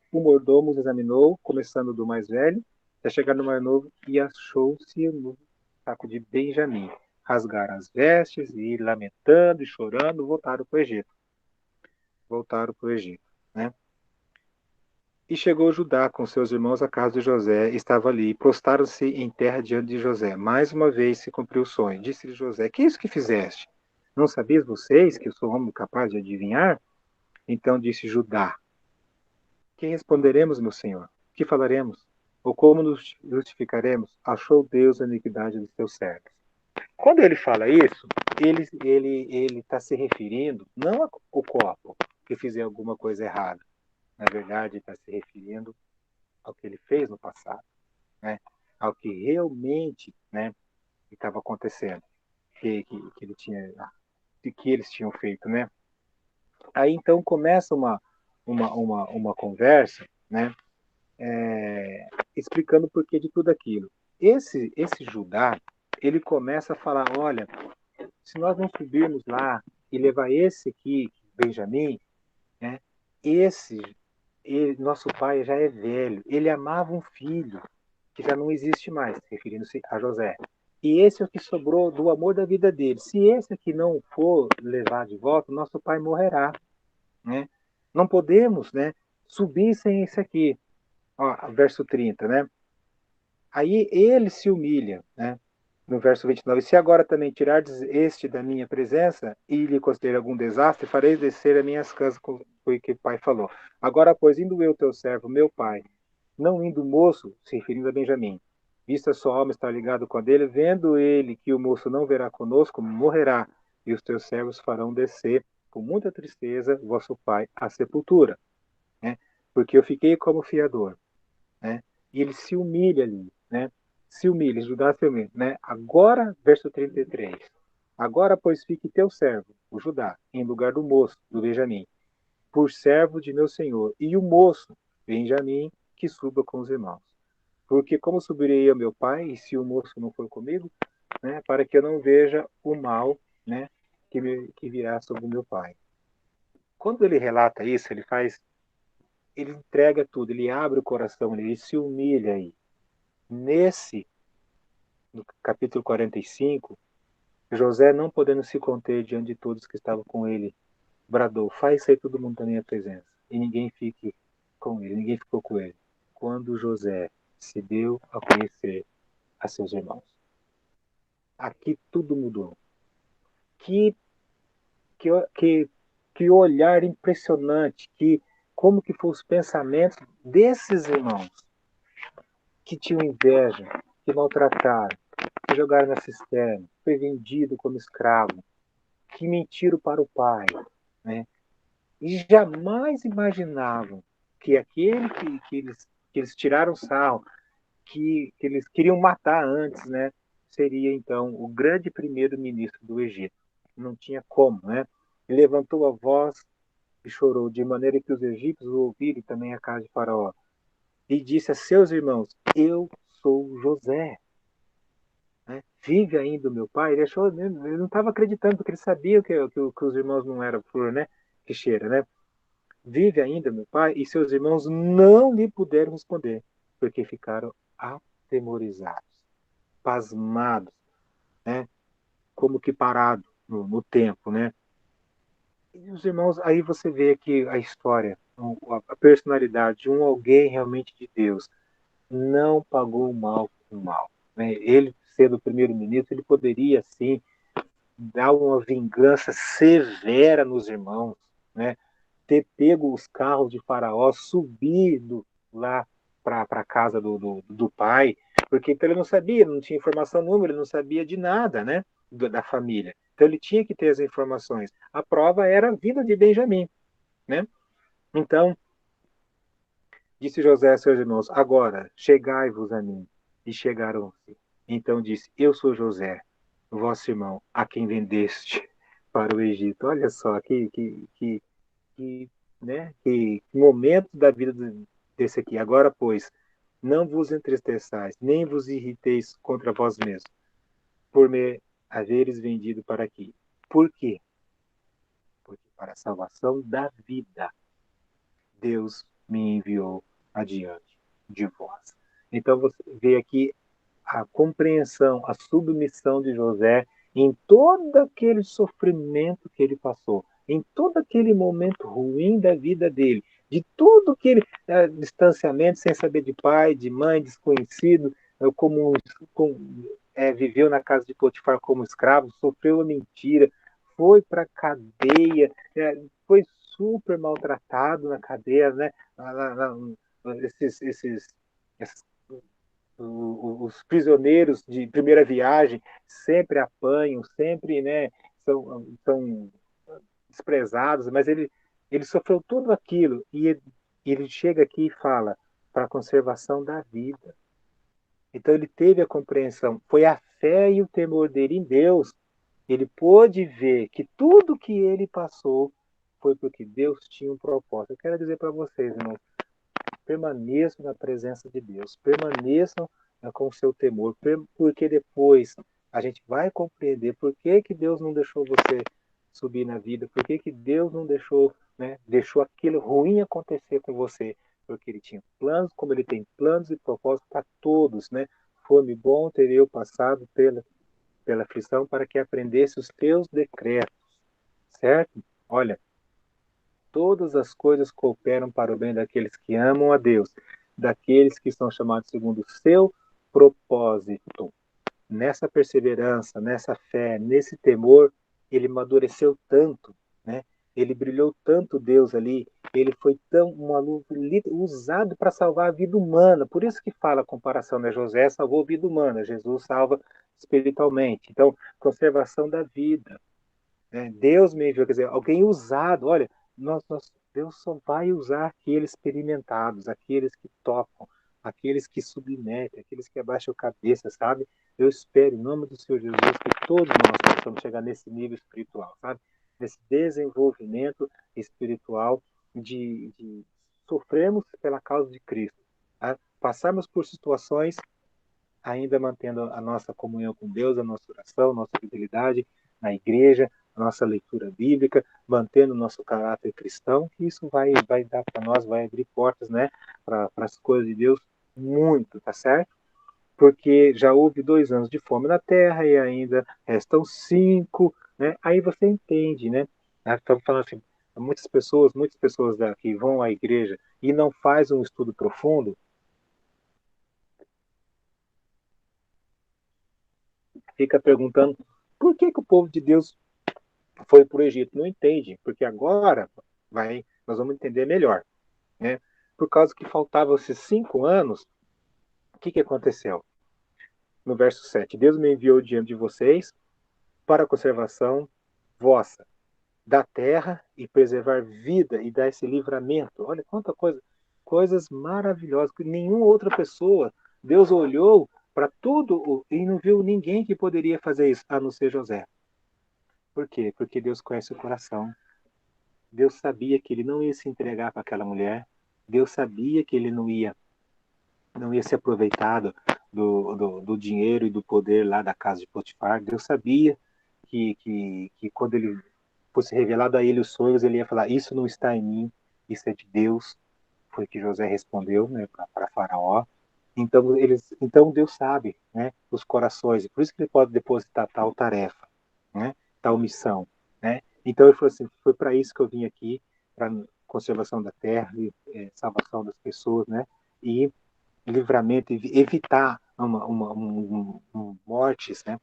o mordomo os examinou, começando do mais velho, até chegar no mais novo, e achou-se no saco de Benjamim. Rasgaram as vestes, e lamentando e chorando, voltaram para o Egito. Né? E chegou Judá com seus irmãos à casa de José, estava ali, prostaram-se em terra diante de José. Mais uma vez se cumpriu o sonho. Disse-lhe José: Que é isso que fizeste? Não sabias vocês que eu sou homem capaz de adivinhar? Então disse Judá: Que responderemos, meu senhor? Que falaremos? Ou como nos justificaremos? Achou Deus a iniquidade dos seus servos. Quando ele fala isso, ele está se referindo não ao copo que fizer alguma coisa errada. Na verdade, está se referindo ao que ele fez no passado, né? Ao que realmente, né, estava acontecendo, ele tinha, que eles tinham feito, né? Aí então começa uma conversa, né, explicando o porquê de tudo aquilo. Esse Judá, ele começa a falar, olha, se nós não subirmos lá e levar esse aqui, Benjamim, né, nosso pai já é velho, ele amava um filho que já não existe mais, referindo-se a José. E esse é o que sobrou do amor da vida dele. Se esse aqui não for levar de volta, nosso pai morrerá, né? Não podemos, né, subir sem esse aqui. Ó, verso 30, né? Aí ele se humilha, né? No verso 29, se agora também tirardes este da minha presença e lhe conceder algum desastre, farei descer a minhas casas, foi o que o pai falou. Agora, pois, indo eu, teu servo, meu pai, não indo o moço, se referindo a Benjamim, vista sua alma estar ligado com a dele, vendo ele que o moço não verá conosco, morrerá, e os teus servos farão descer com muita tristeza vosso pai à sepultura, né? Porque eu fiquei como fiador, né? E ele se humilha ali, né? Se humilha, Judá se humilha, né? Agora, verso 33. Agora, pois, fique teu servo, o Judá, em lugar do moço, do Benjamim, por servo de meu senhor, e o moço, Benjamim, que suba com os irmãos. Porque como subirei ao meu pai, e se o moço não for comigo, né, para que eu não veja o mal, né, que virá sobre o meu pai. Quando ele relata isso, ele entrega tudo, ele abre o coração, ele se humilha aí. No capítulo 45, José, não podendo se conter diante de todos que estavam com ele, bradou: Faz sair todo mundo da minha presença, e ninguém fique com ele, ninguém ficou com ele. Quando José se deu a conhecer a seus irmãos. Aqui tudo mudou. Que, que, que, que olhar impressionante, como que foram os pensamentos desses irmãos que tinham inveja, que maltrataram, que jogaram na cisterna, foi vendido como escravo, que mentiram para o pai, né? E jamais imaginavam que aquele que eles tiraram sarro, que eles queriam matar antes, né? Seria então o grande primeiro-ministro do Egito. Não tinha como, né? Ele levantou a voz e chorou, de maneira que os egípcios o ouviram e também a casa de Faraó. E disse a seus irmãos: Eu sou José. Né? Vive ainda o meu pai? Ele achou, ele não estava acreditando, porque ele sabia que os irmãos não eram flor, né? Que cheira, né? Vive ainda meu pai? E seus irmãos não lhe puderam responder, porque ficaram atemorizados, pasmados, né? Como que parados no tempo, né? E os irmãos, aí você vê aqui a história, a personalidade de alguém realmente de Deus, não pagou o mal com o mal. Né? Ele, sendo o primeiro-ministro, ele poderia, sim, dar uma vingança severa nos irmãos, né? Ter pego os carros de Faraó, subido lá para a casa do pai, porque então ele não sabia, não tinha informação nenhuma, ele não sabia de nada, né? Da família. Então ele tinha que ter as informações. A prova era a vida de Benjamim, né? Então, disse José a seus irmãos: Agora, chegai-vos a mim. E chegaram-se. Então disse: Eu sou José, vosso irmão, a quem vendeste para o Egito. Olha só, que, né, que momento da vida desse aqui. Agora, pois, não vos entristeçais, nem vos irriteis contra vós mesmos, por me haveres vendido para aqui. Por quê? Porque para a salvação da vida, Deus me enviou adiante de vós. Então você vê aqui a compreensão, a submissão de José em todo aquele sofrimento que ele passou, em todo aquele momento ruim da vida dele, de tudo que ele, distanciamento, sem saber de pai, de mãe, desconhecido, viveu na casa de Potifar como escravo, sofreu a mentira, foi para a cadeia, foi super maltratado na cadeia, né? Esses os prisioneiros de primeira viagem sempre apanham, sempre, né, são desprezados, mas ele sofreu tudo aquilo e ele chega aqui e fala para a conservação da vida. Então ele teve a compreensão, foi a fé e o temor dele em Deus. Ele pôde ver que tudo que ele passou foi porque Deus tinha um propósito. Eu quero dizer para vocês, irmãos, permaneçam na presença de Deus, permaneçam com o seu temor, porque depois a gente vai compreender por que, que Deus não deixou você subir na vida, por que, que Deus não deixou, né, deixou aquilo ruim acontecer com você, porque Ele tinha planos, como Ele tem planos e propósitos para todos, né? Foi-me bom ter eu passado pela aflição para que aprendesse os teus decretos, certo? Olha, todas as coisas cooperam para o bem daqueles que amam a Deus, daqueles que são chamados segundo o seu propósito. Nessa perseverança, nessa fé, nesse temor, ele amadureceu tanto, né? Ele brilhou tanto Deus ali, ele foi tão uma luz usado para salvar a vida humana. Por isso que fala a comparação, né? José salvou a vida humana, Jesus salva espiritualmente. Então, conservação da vida, né? Deus me enviou, quer dizer, alguém usado. Olha, Deus só vai usar aqueles experimentados, aqueles que tocam, aqueles que submetem, aqueles que abaixam a cabeça, sabe? Eu espero, em nome do Senhor Jesus, que todos nós possamos chegar nesse nível espiritual, sabe? Nesse desenvolvimento espiritual de sofrermos pela causa de Cristo, tá? Passarmos por situações ainda mantendo a nossa comunhão com Deus, a nossa oração, a nossa fidelidade na igreja, a nossa leitura bíblica, mantendo o nosso caráter cristão, que isso vai dar para nós, vai abrir portas, né, para as coisas de Deus muito, tá certo? Porque já houve 2 anos de fome na terra e ainda restam 5, né? Aí você entende, né? Estamos falando assim, muitas pessoas que vão à igreja e não faz um estudo profundo, fica perguntando por que, que o povo de Deus foi para o Egito. Não entende, porque agora nós vamos entender melhor. Né? Por causa que faltavam esses 5 anos, o que, que aconteceu? No verso 7, Deus me enviou diante de vocês para a conservação vossa da terra e preservar vida e dar esse livramento. Olha quanta coisa, coisas maravilhosas que nenhuma outra pessoa, Deus olhou para tudo e não viu ninguém que poderia fazer isso, a não ser José. Por quê? Porque Deus conhece o coração. Deus sabia que ele não ia se entregar para aquela mulher. Deus sabia que ele não ia se aproveitar do dinheiro e do poder lá da casa de Potifar. Deus sabia que quando ele fosse revelado a ele os sonhos, ele ia falar: Isso não está em mim, isso é de Deus. Foi o que José respondeu, né, para Faraó. Então Deus sabe, né, os corações, e por isso que ele pode depositar tal tarefa, né, tal missão, né. Então ele falou assim: foi para isso que eu vim aqui, para conservação da terra, salvação das pessoas, né, e livramento, evitar mortes, né.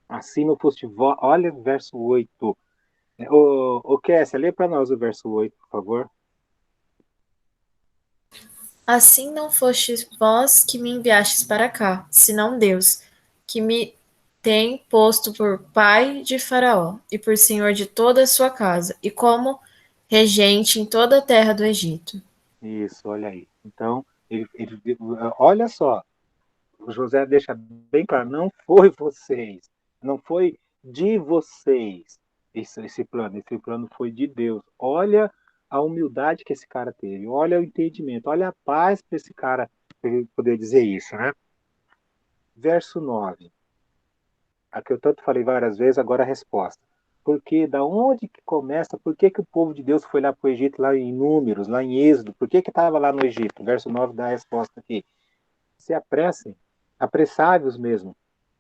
Assim não foste vós, olha o verso 8. Ô Kessia, lê para nós o verso 8, por favor. Assim não fostes vós que me enviastes para cá, senão Deus, que me tem posto por pai de Faraó e por senhor de toda a sua casa, e como regente em toda a terra do Egito. Isso, olha aí. Então, olha só, o José deixa bem claro, não foi vocês, não foi de vocês esse plano foi de Deus. Olha a humildade que esse cara teve, olha o entendimento, olha a paz para esse cara poder dizer isso, né? Verso 9. a que eu tanto falei várias vezes, agora a resposta. Porque da onde que começa, por que que o povo de Deus foi lá para o Egito, lá em Números, lá em Êxodo, por que que estava lá no Egito? Verso 9 dá a resposta aqui. Se apressem, apressai-vos mesmo.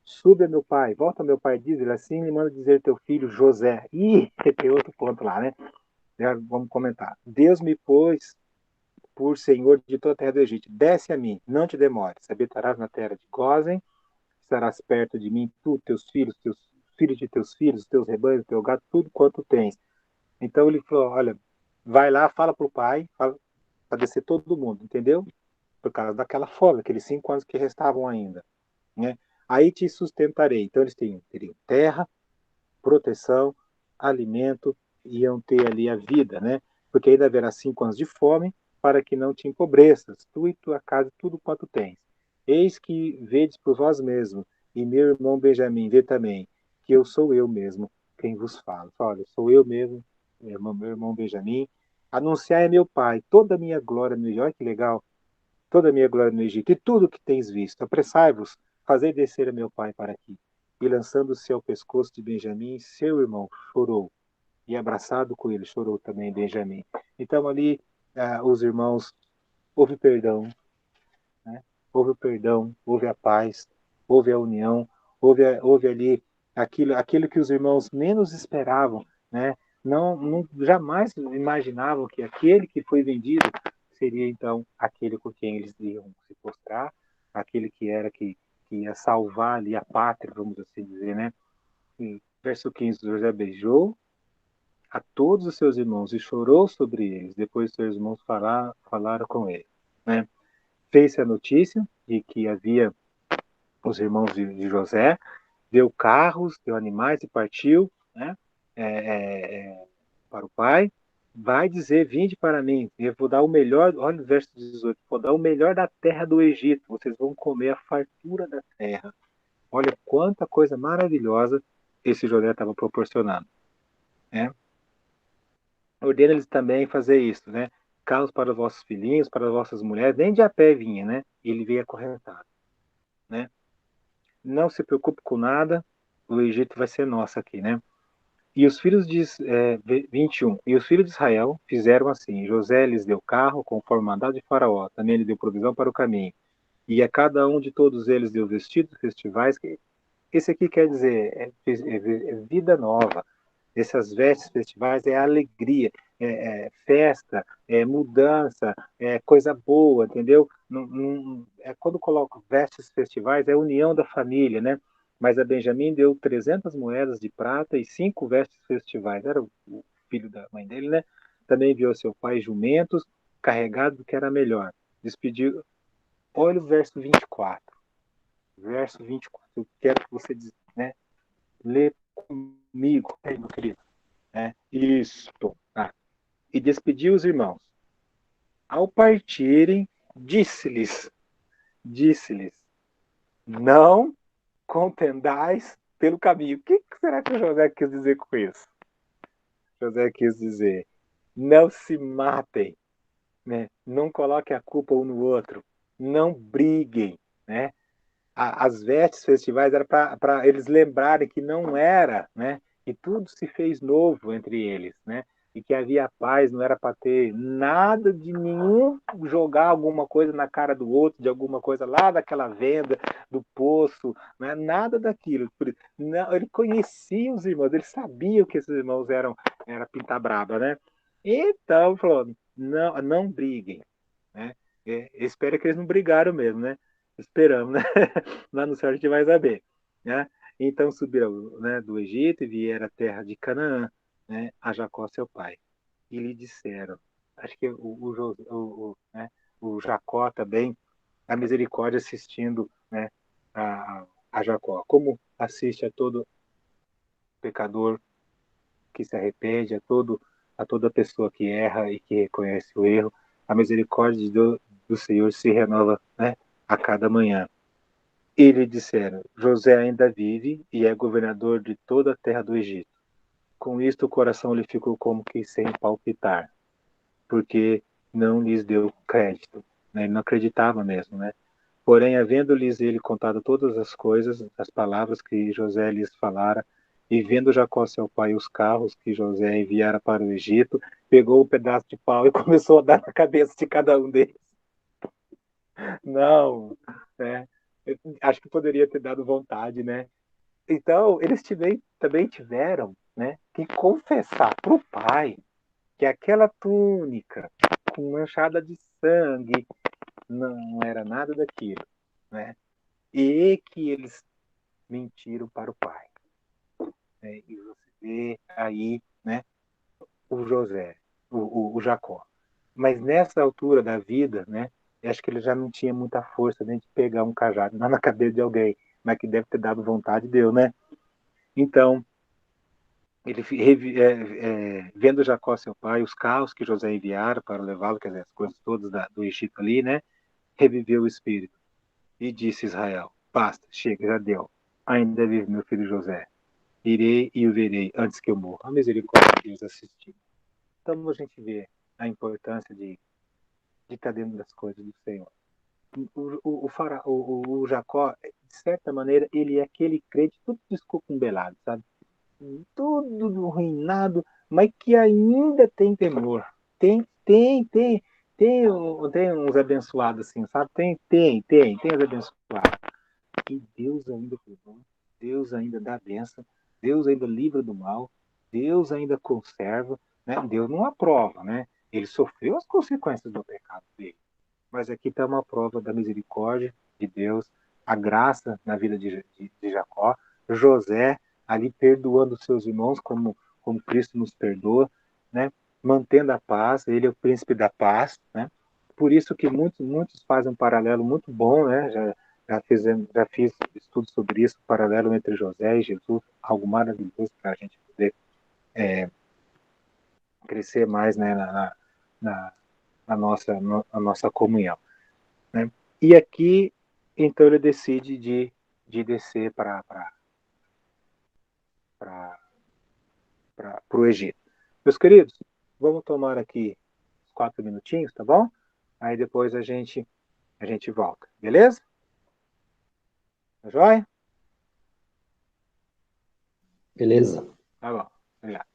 Suba meu pai, volta meu pai, diz ele assim, me manda dizer teu filho José. Ih, tem outro ponto lá, né? Já vamos comentar. Deus me pôs por Senhor de toda a terra do Egito. Desce a mim, não te demores. Habitarás na terra de Gósen, estarás perto de mim, tu, teus filhos de teus filhos, teus rebanhos, teu gado, tudo quanto tens. Então ele falou, olha, vai lá, fala pro pai, para descer todo mundo, entendeu? Por causa daquela fome, aqueles 5 anos que restavam ainda, né? Aí te sustentarei. Então eles teriam terra, proteção, alimento, iam ter ali a vida, né? Porque ainda haverá 5 anos de fome, para que não te empobreças, tu e tua casa, tudo quanto tens. Eis que vedes por vós mesmos, e meu irmão Benjamim vê também, que eu sou eu mesmo quem vos fala. Olha, sou eu mesmo, meu irmão Benjamim. Anunciai a meu pai toda a minha glória no Egito. Olha que legal, toda a minha glória no Egito, e tudo o que tens visto. Apressai-vos, fazei descer a meu pai para aqui. E lançando-se ao pescoço de Benjamim, seu irmão chorou. E abraçado com ele, chorou também Benjamim. Então ali, os irmãos, houve perdão, né? Houve o perdão, houve a paz, houve a união, houve ali aquilo que os irmãos menos esperavam, né? Não jamais imaginavam que aquele que foi vendido seria então aquele com quem eles iam se prostrar, aquele que ia salvar ali a pátria, vamos assim dizer, né? E verso 15, José beijou a todos os seus irmãos e chorou sobre eles. Depois seus irmãos falaram com ele, né? Fez-se a notícia de que havia os irmãos de José, deu carros, deu animais e partiu, né? É, para o pai. Vai dizer, vinde para mim, eu vou dar o melhor, olha o verso 18, vou dar o melhor da terra do Egito, vocês vão comer a fartura da terra. Olha quanta coisa maravilhosa esse José estava proporcionando, né? Ordena eles também fazer isso, né? Carros para os vossos filhinhos, para as vossas mulheres, nem de a pé vinha, né? Ele veio acorrentado, né? Não se preocupe com nada, o Egito vai ser nosso aqui, né? E os filhos de 21, e os filhos de Israel fizeram assim. José lhes deu carro, conforme o mandado de Faraó. Também lhe deu provisão para o caminho. E a cada um de todos eles deu vestidos festivais. Esse aqui quer dizer é vida nova. Essas vestes festivais é alegria, festa, é mudança, é coisa boa, entendeu? Quando coloco vestes festivais, é união da família, né? Mas a Benjamim deu 300 moedas de prata e 5 vestes festivais. Era o filho da mãe dele, né? Também enviou seu pai jumentos, carregado do que era melhor. Despediu. Olha o verso 24. Verso 24. Eu quero que você, né, lê comigo, meu querido. Isso. E despediu os irmãos. Ao partirem, disse-lhes, não contendais pelo caminho. O que será que o José quis dizer com isso? José quis dizer, não se matem, né? Não coloquem a culpa um no outro, não briguem, né? As vestes festivais era para eles lembrarem que não era, né? Que tudo se fez novo entre eles, né? E que havia paz, não era para ter nada de nenhum jogar alguma coisa na cara do outro, de alguma coisa lá daquela venda, do poço, né? Nada daquilo. Não, ele conhecia os irmãos, ele sabia que esses irmãos era pinta braba, né? Então, falou, não briguem, né? Espero que eles não brigaram mesmo, né? Esperamos, né? Lá no céu a gente vai saber, né? Então subiram, né, do Egito e vieram à terra de Canaã, né, a Jacó seu pai. E lhe disseram, acho que né, o Jacó também, a misericórdia assistindo, né, a Jacó, como assiste a todo pecador que se arrepende, a toda pessoa que erra e que reconhece o erro, a misericórdia do Senhor se renova, né, a cada manhã. E lhe disseram, José ainda vive e é governador de toda a terra do Egito. Com isto o coração lhe ficou como que sem palpitar, porque não lhes deu crédito, né? Ele não acreditava mesmo, né? Porém, havendo-lhes ele contado todas as coisas, as palavras que José lhes falara, e vendo Jacó seu pai os carros que José enviara para o Egito, pegou o pedaço de pau e começou a dar na cabeça de cada um deles. Não, né? Eu acho que poderia ter dado vontade, né? Então, eles também tiveram, né, que confessar para o pai que aquela túnica com manchada de sangue não era nada daquilo, né? E que eles mentiram para o pai, né? E você vê aí, né, o José, o Jacó. Mas nessa altura da vida, né, eu acho que ele já não tinha muita força nem de pegar um cajado na cabeça de alguém, mas que deve ter dado vontade, deu, né? Então, ele vendo Jacó seu pai, os carros que José enviara para levá-lo, quer dizer, as coisas todas do Egito ali, né? Reviveu o espírito e disse Israel: basta, chega, já deu. Ainda vive meu filho José. Irei e o verei antes que eu morra. A misericórdia de Deus assistir. Então a gente vê a importância de estar dentro das coisas do Senhor. O Jacó, de certa maneira, ele é aquele crente tudo descucumbelado, sabe? Tudo do reinado, mas que ainda tem temor. Tem uns abençoados assim, sabe? Tem os abençoados. E Deus ainda perdoa, Deus ainda dá bênção, Deus ainda livra do mal, Deus ainda conserva, né? Deus não aprova, né? Ele sofreu as consequências do pecado dele. Mas aqui está uma prova da misericórdia de Deus, a graça na vida de Jacó, José ali perdoando seus irmãos como Cristo nos perdoa, né? Mantendo a paz, ele é o príncipe da paz, né? Por isso que muitos fazem um paralelo muito bom, né? Já fiz estudos sobre isso, um paralelo entre José e Jesus, algo maravilhoso para a gente poder crescer mais, né, na, na nossa comunhão, né? E aqui, então, ele decide de descer para o Egito. Meus queridos, vamos tomar aqui 4 minutinhos, tá bom? Aí depois a gente volta, beleza? Tá joia? Beleza. Tá bom, obrigado.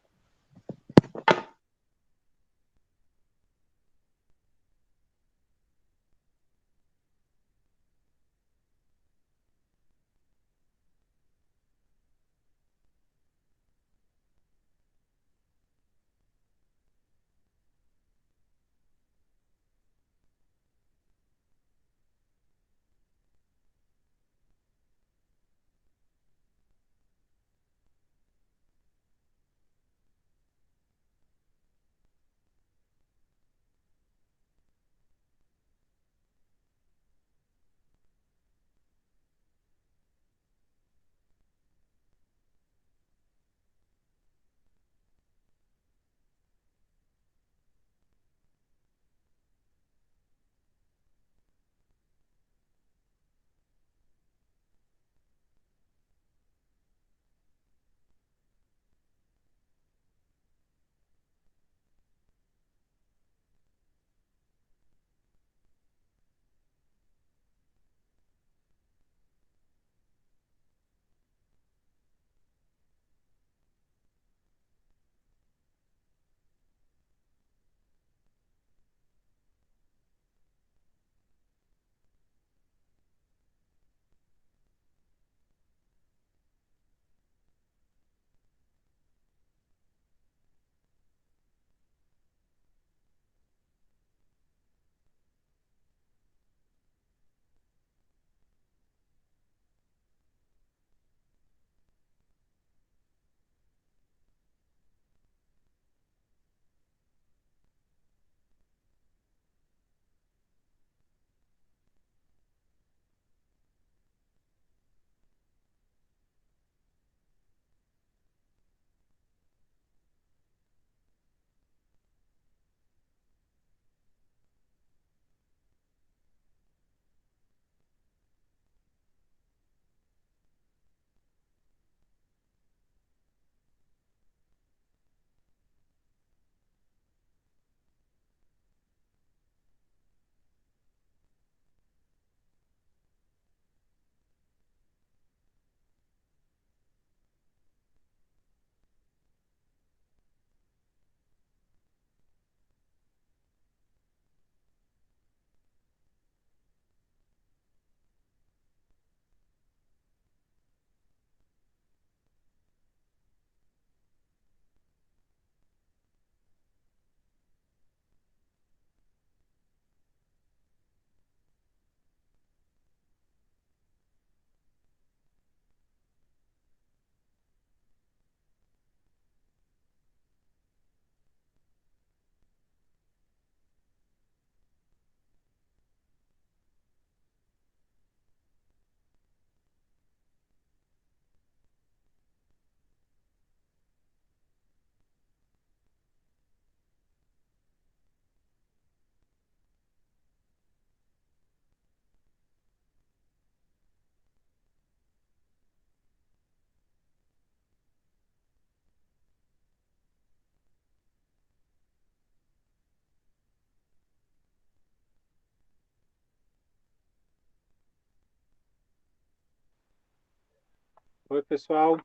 Oi, pessoal.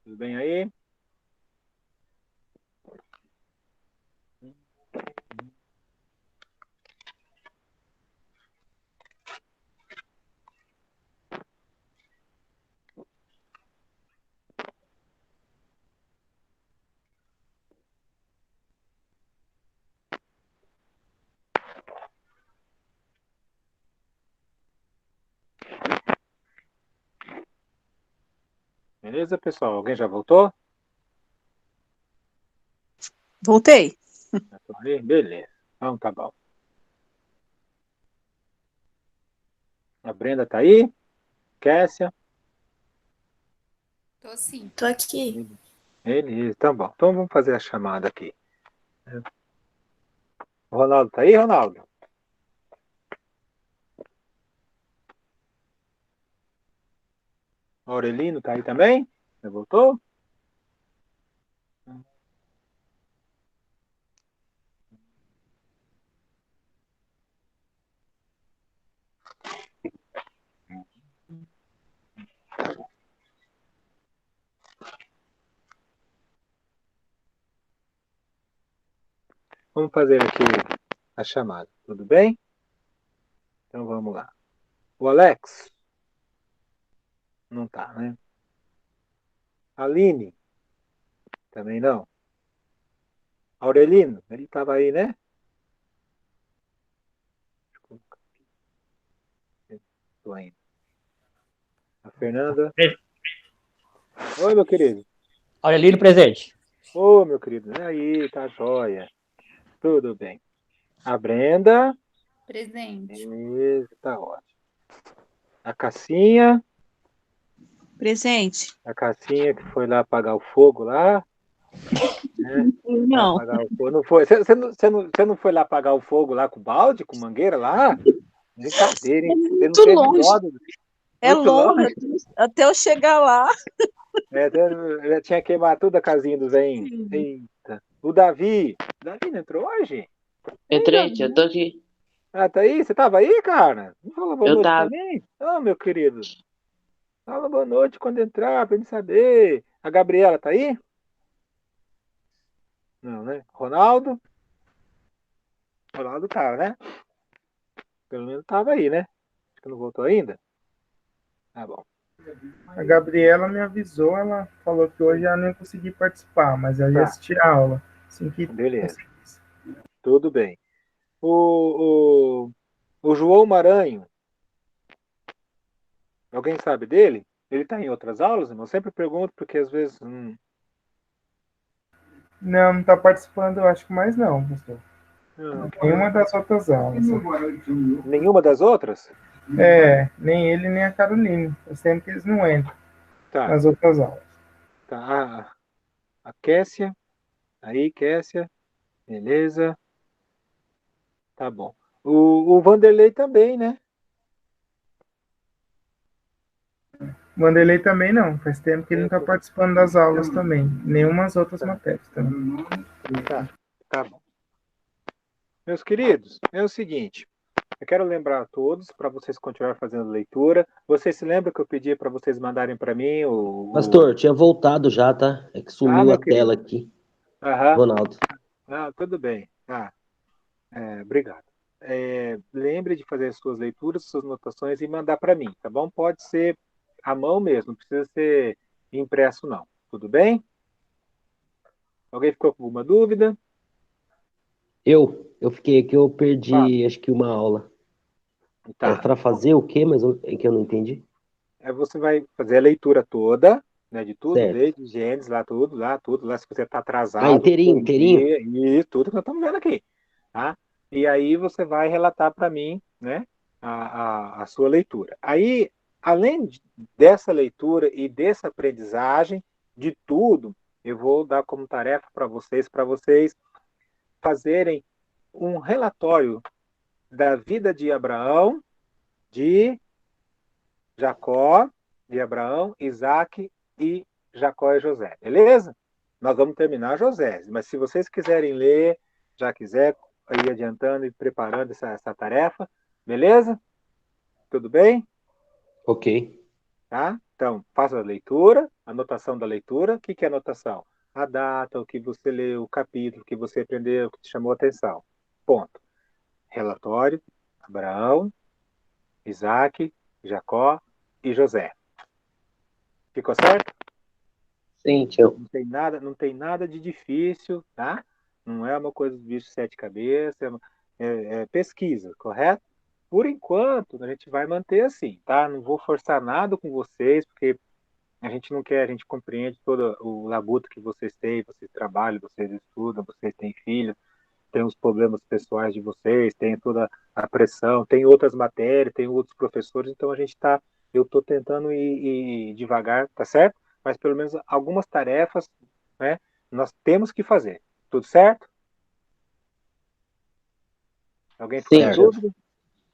Tudo bem aí? Beleza, pessoal? Alguém já voltou? Voltei. Já tô ali? Beleza. Então tá bom. A Brenda tá aí? Kessia? Tô sim. Tô aqui. Beleza, tá bom. Então vamos fazer a chamada aqui. O Ronaldo tá aí, Ronaldo? O Aurelino tá aí também? Já voltou? Vamos fazer aqui a chamada, tudo bem? Então vamos lá. O Alex? Não tá, né? Aline? Também não. Aurelino? Ele tava aí, né? Tô ainda. A Fernanda? Oi, meu querido. Aurelino presente. Ô, meu querido. E aí, tá jóia. Tudo bem. A Brenda? Presente. Beleza, tá ótimo. A Cassinha? Presente? A Cassinha que foi lá apagar o fogo lá, né? Vai Não. apagar o fogo. Não foi? Você não foi lá apagar o fogo lá com balde, com mangueira lá? Brincadeira, É hein? Você não muito teve longe. dó É muito longe. longe? Até eu chegar lá. Já tinha queimado toda a casinha do Zé. Sim. Eita. O Davi. O Davi não entrou hoje? Ei, Entrei, Davi. eu tô aqui. Ah, tá aí? Você tava aí, cara? Não falou boa Eu noite pra tava. mim? Ô, meu querido. Fala boa noite quando entrar, pra gente saber. A Gabriela tá aí? Não, né? Ronaldo? Ronaldo tava, né? Pelo menos tava aí, né? Acho que não voltou ainda. Tá bom. A Gabriela me avisou, ela falou que hoje ela não ia conseguir participar, mas ela ia Tá, assistir a aula. Assim que beleza. conseguisse. Tudo bem. O, o João Maranho, alguém sabe dele? Ele tá em outras aulas, irmão? Eu sempre pergunto, porque às vezes. Não, não está participando, eu acho que mais não, pastor. Não. Nenhuma das outras aulas. Nenhuma das outras? É, nem ele, nem a Caroline. Eu sempre que eles não entram Tá, nas outras aulas. tá. A Kessia. Aí, Kessia. Beleza. Tá bom. O Vanderlei também, né? O Vanderlei também não. Faz tempo que ele não É, está participando das aulas também. Nenhuma das outras matérias também. tá, tá bom. Meus queridos, é o seguinte. Eu quero lembrar a todos para vocês continuarem fazendo leitura. Vocês se lembram que eu pedi para vocês mandarem para mim Pastor, tinha voltado já, tá? É que Ah, sumiu meu a tela querido. aqui. Aham. Ronaldo. Ah, tudo bem. Obrigado. Lembre de fazer as suas leituras, suas anotações e mandar para mim, tá bom? Pode ser à mão mesmo, não precisa ser impresso, não. Tudo bem? Alguém ficou com alguma dúvida? Eu fiquei aqui, eu Fala. perdi, acho que uma aula. É Tá. para fazer o quê? Mas é que eu não entendi. Você vai fazer a leitura toda, né, de tudo, Certo. desde Gênesis, tudo, lá se você está Ah, atrasado, inteirinho, inteirinho? corrigir, e tudo que nós estamos vendo aqui, tá? E aí você vai relatar para mim, né, a sua leitura. Aí, dessa leitura e dessa aprendizagem, de tudo, eu vou dar como tarefa para vocês fazerem um relatório da vida de Abraão, de Jacó, de Abraão, Isaac e Jacó e José. Beleza? Nós vamos terminar José, mas se vocês quiserem ler, já quiser ir adiantando e preparando essa tarefa, beleza? Tudo bem? Ok. Tá? Então, faça a leitura, anotação da leitura. O que é anotação? A data, o que você leu, o capítulo que você aprendeu, o que te chamou a atenção. Ponto. Relatório, Abraão, Isaac, Jacó e José. Ficou certo? Sim, tio. Não tem nada de difícil, tá? Não é uma coisa dos bichos de sete cabeças, é pesquisa, correto? Por enquanto, a gente vai manter assim, tá? Não vou forçar nada com vocês, porque a gente não quer, a gente compreende todo o labuto que vocês têm, vocês trabalham, vocês estudam, vocês têm filhos, tem os problemas pessoais de vocês, tem toda a pressão, tem outras matérias, tem outros professores, então eu estou tentando ir devagar, tá certo? Mas pelo menos algumas tarefas, né, nós temos que fazer. Tudo certo? Alguém ficou Sim, em tio. dúvida?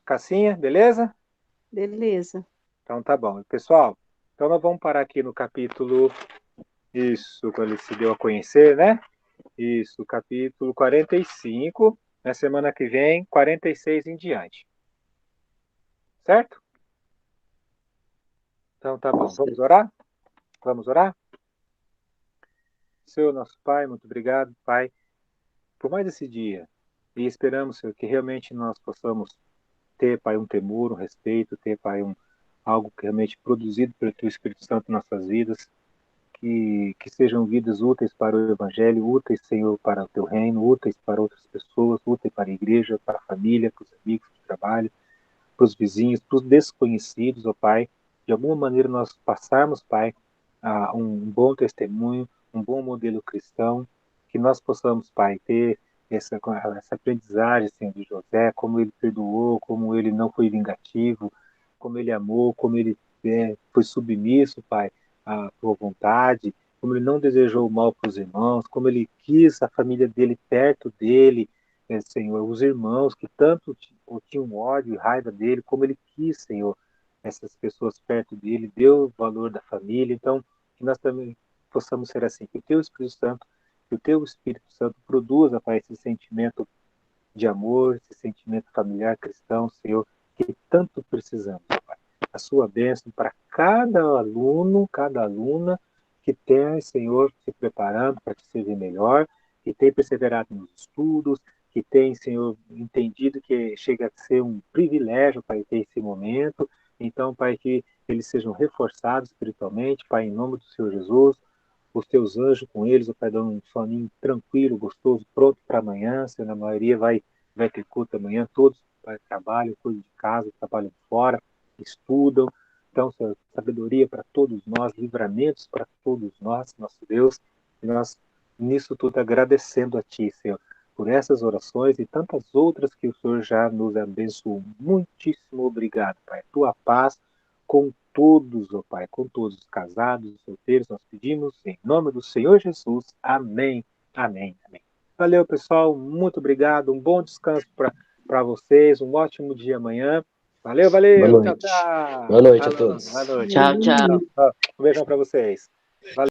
Cassinha, beleza? Beleza. Então tá bom. Pessoal, então nós vamos parar aqui no capítulo, isso, quando ele se deu a conhecer, né? Isso, capítulo 45, na semana que vem, 46 em diante. Certo? Então tá bom. Vamos orar? Vamos orar? Senhor, nosso Pai, muito obrigado, Pai, por mais esse dia. E esperamos, Senhor, que realmente nós possamos ter, Pai, um temor, um respeito, ter, Pai, algo que realmente produzido pelo Teu Espírito Santo em nossas vidas, que sejam vidas úteis para o Evangelho, úteis, Senhor, para o Teu reino, úteis para outras pessoas, úteis para a igreja, para a família, para os amigos do trabalho, para os vizinhos, para os desconhecidos, ó Pai. De alguma maneira nós passarmos, Pai, um bom testemunho, um bom modelo cristão, que nós possamos, Pai, ter essa aprendizagem, Senhor, de José, como ele perdoou, como ele não foi vingativo, como ele amou, como ele foi submisso, Pai, à tua vontade, como ele não desejou o mal para os irmãos, como ele quis a família dele perto dele, Senhor, os irmãos que tanto tinham ódio e raiva dele, como ele quis, Senhor, essas pessoas perto dele, deu o valor da família. Então, que nós também possamos ser assim, que o Teu Espírito Santo produza, Pai, esse sentimento de amor, esse sentimento familiar cristão, Senhor, que tanto precisamos, Pai. A sua bênção para cada aluno, cada aluna que tem, Senhor, se preparando para te servir melhor, que tem perseverado nos estudos, que tem, Senhor, entendido que chega a ser um privilégio, Pai, ter esse momento. Então, Pai, que eles sejam reforçados espiritualmente, Pai, em nome do Senhor Jesus, os teus anjos com eles, o Pai, dando um soninho tranquilo, gostoso, pronto para amanhã. Se na maioria vai ter culto amanhã, todos trabalham, cuidam de casa, trabalham fora, estudam. Então, Senhor, sabedoria para todos nós, livramentos para todos nós, nosso Deus, e nós, nisso tudo, agradecendo a Ti, Senhor, por essas orações e tantas outras que o Senhor já nos abençoou. Muitíssimo obrigado, Pai. Tua paz com todos, ó Pai, com todos os casados, os solteiros, nós pedimos em nome do Senhor Jesus. Amém, amém, amém. Valeu, pessoal, muito obrigado, um bom descanso para vocês, um ótimo dia amanhã. Valeu, Boa valeu, tchau, noite. tchau. Boa noite a todos. Boa noite. Tchau, tchau. Um beijão para vocês.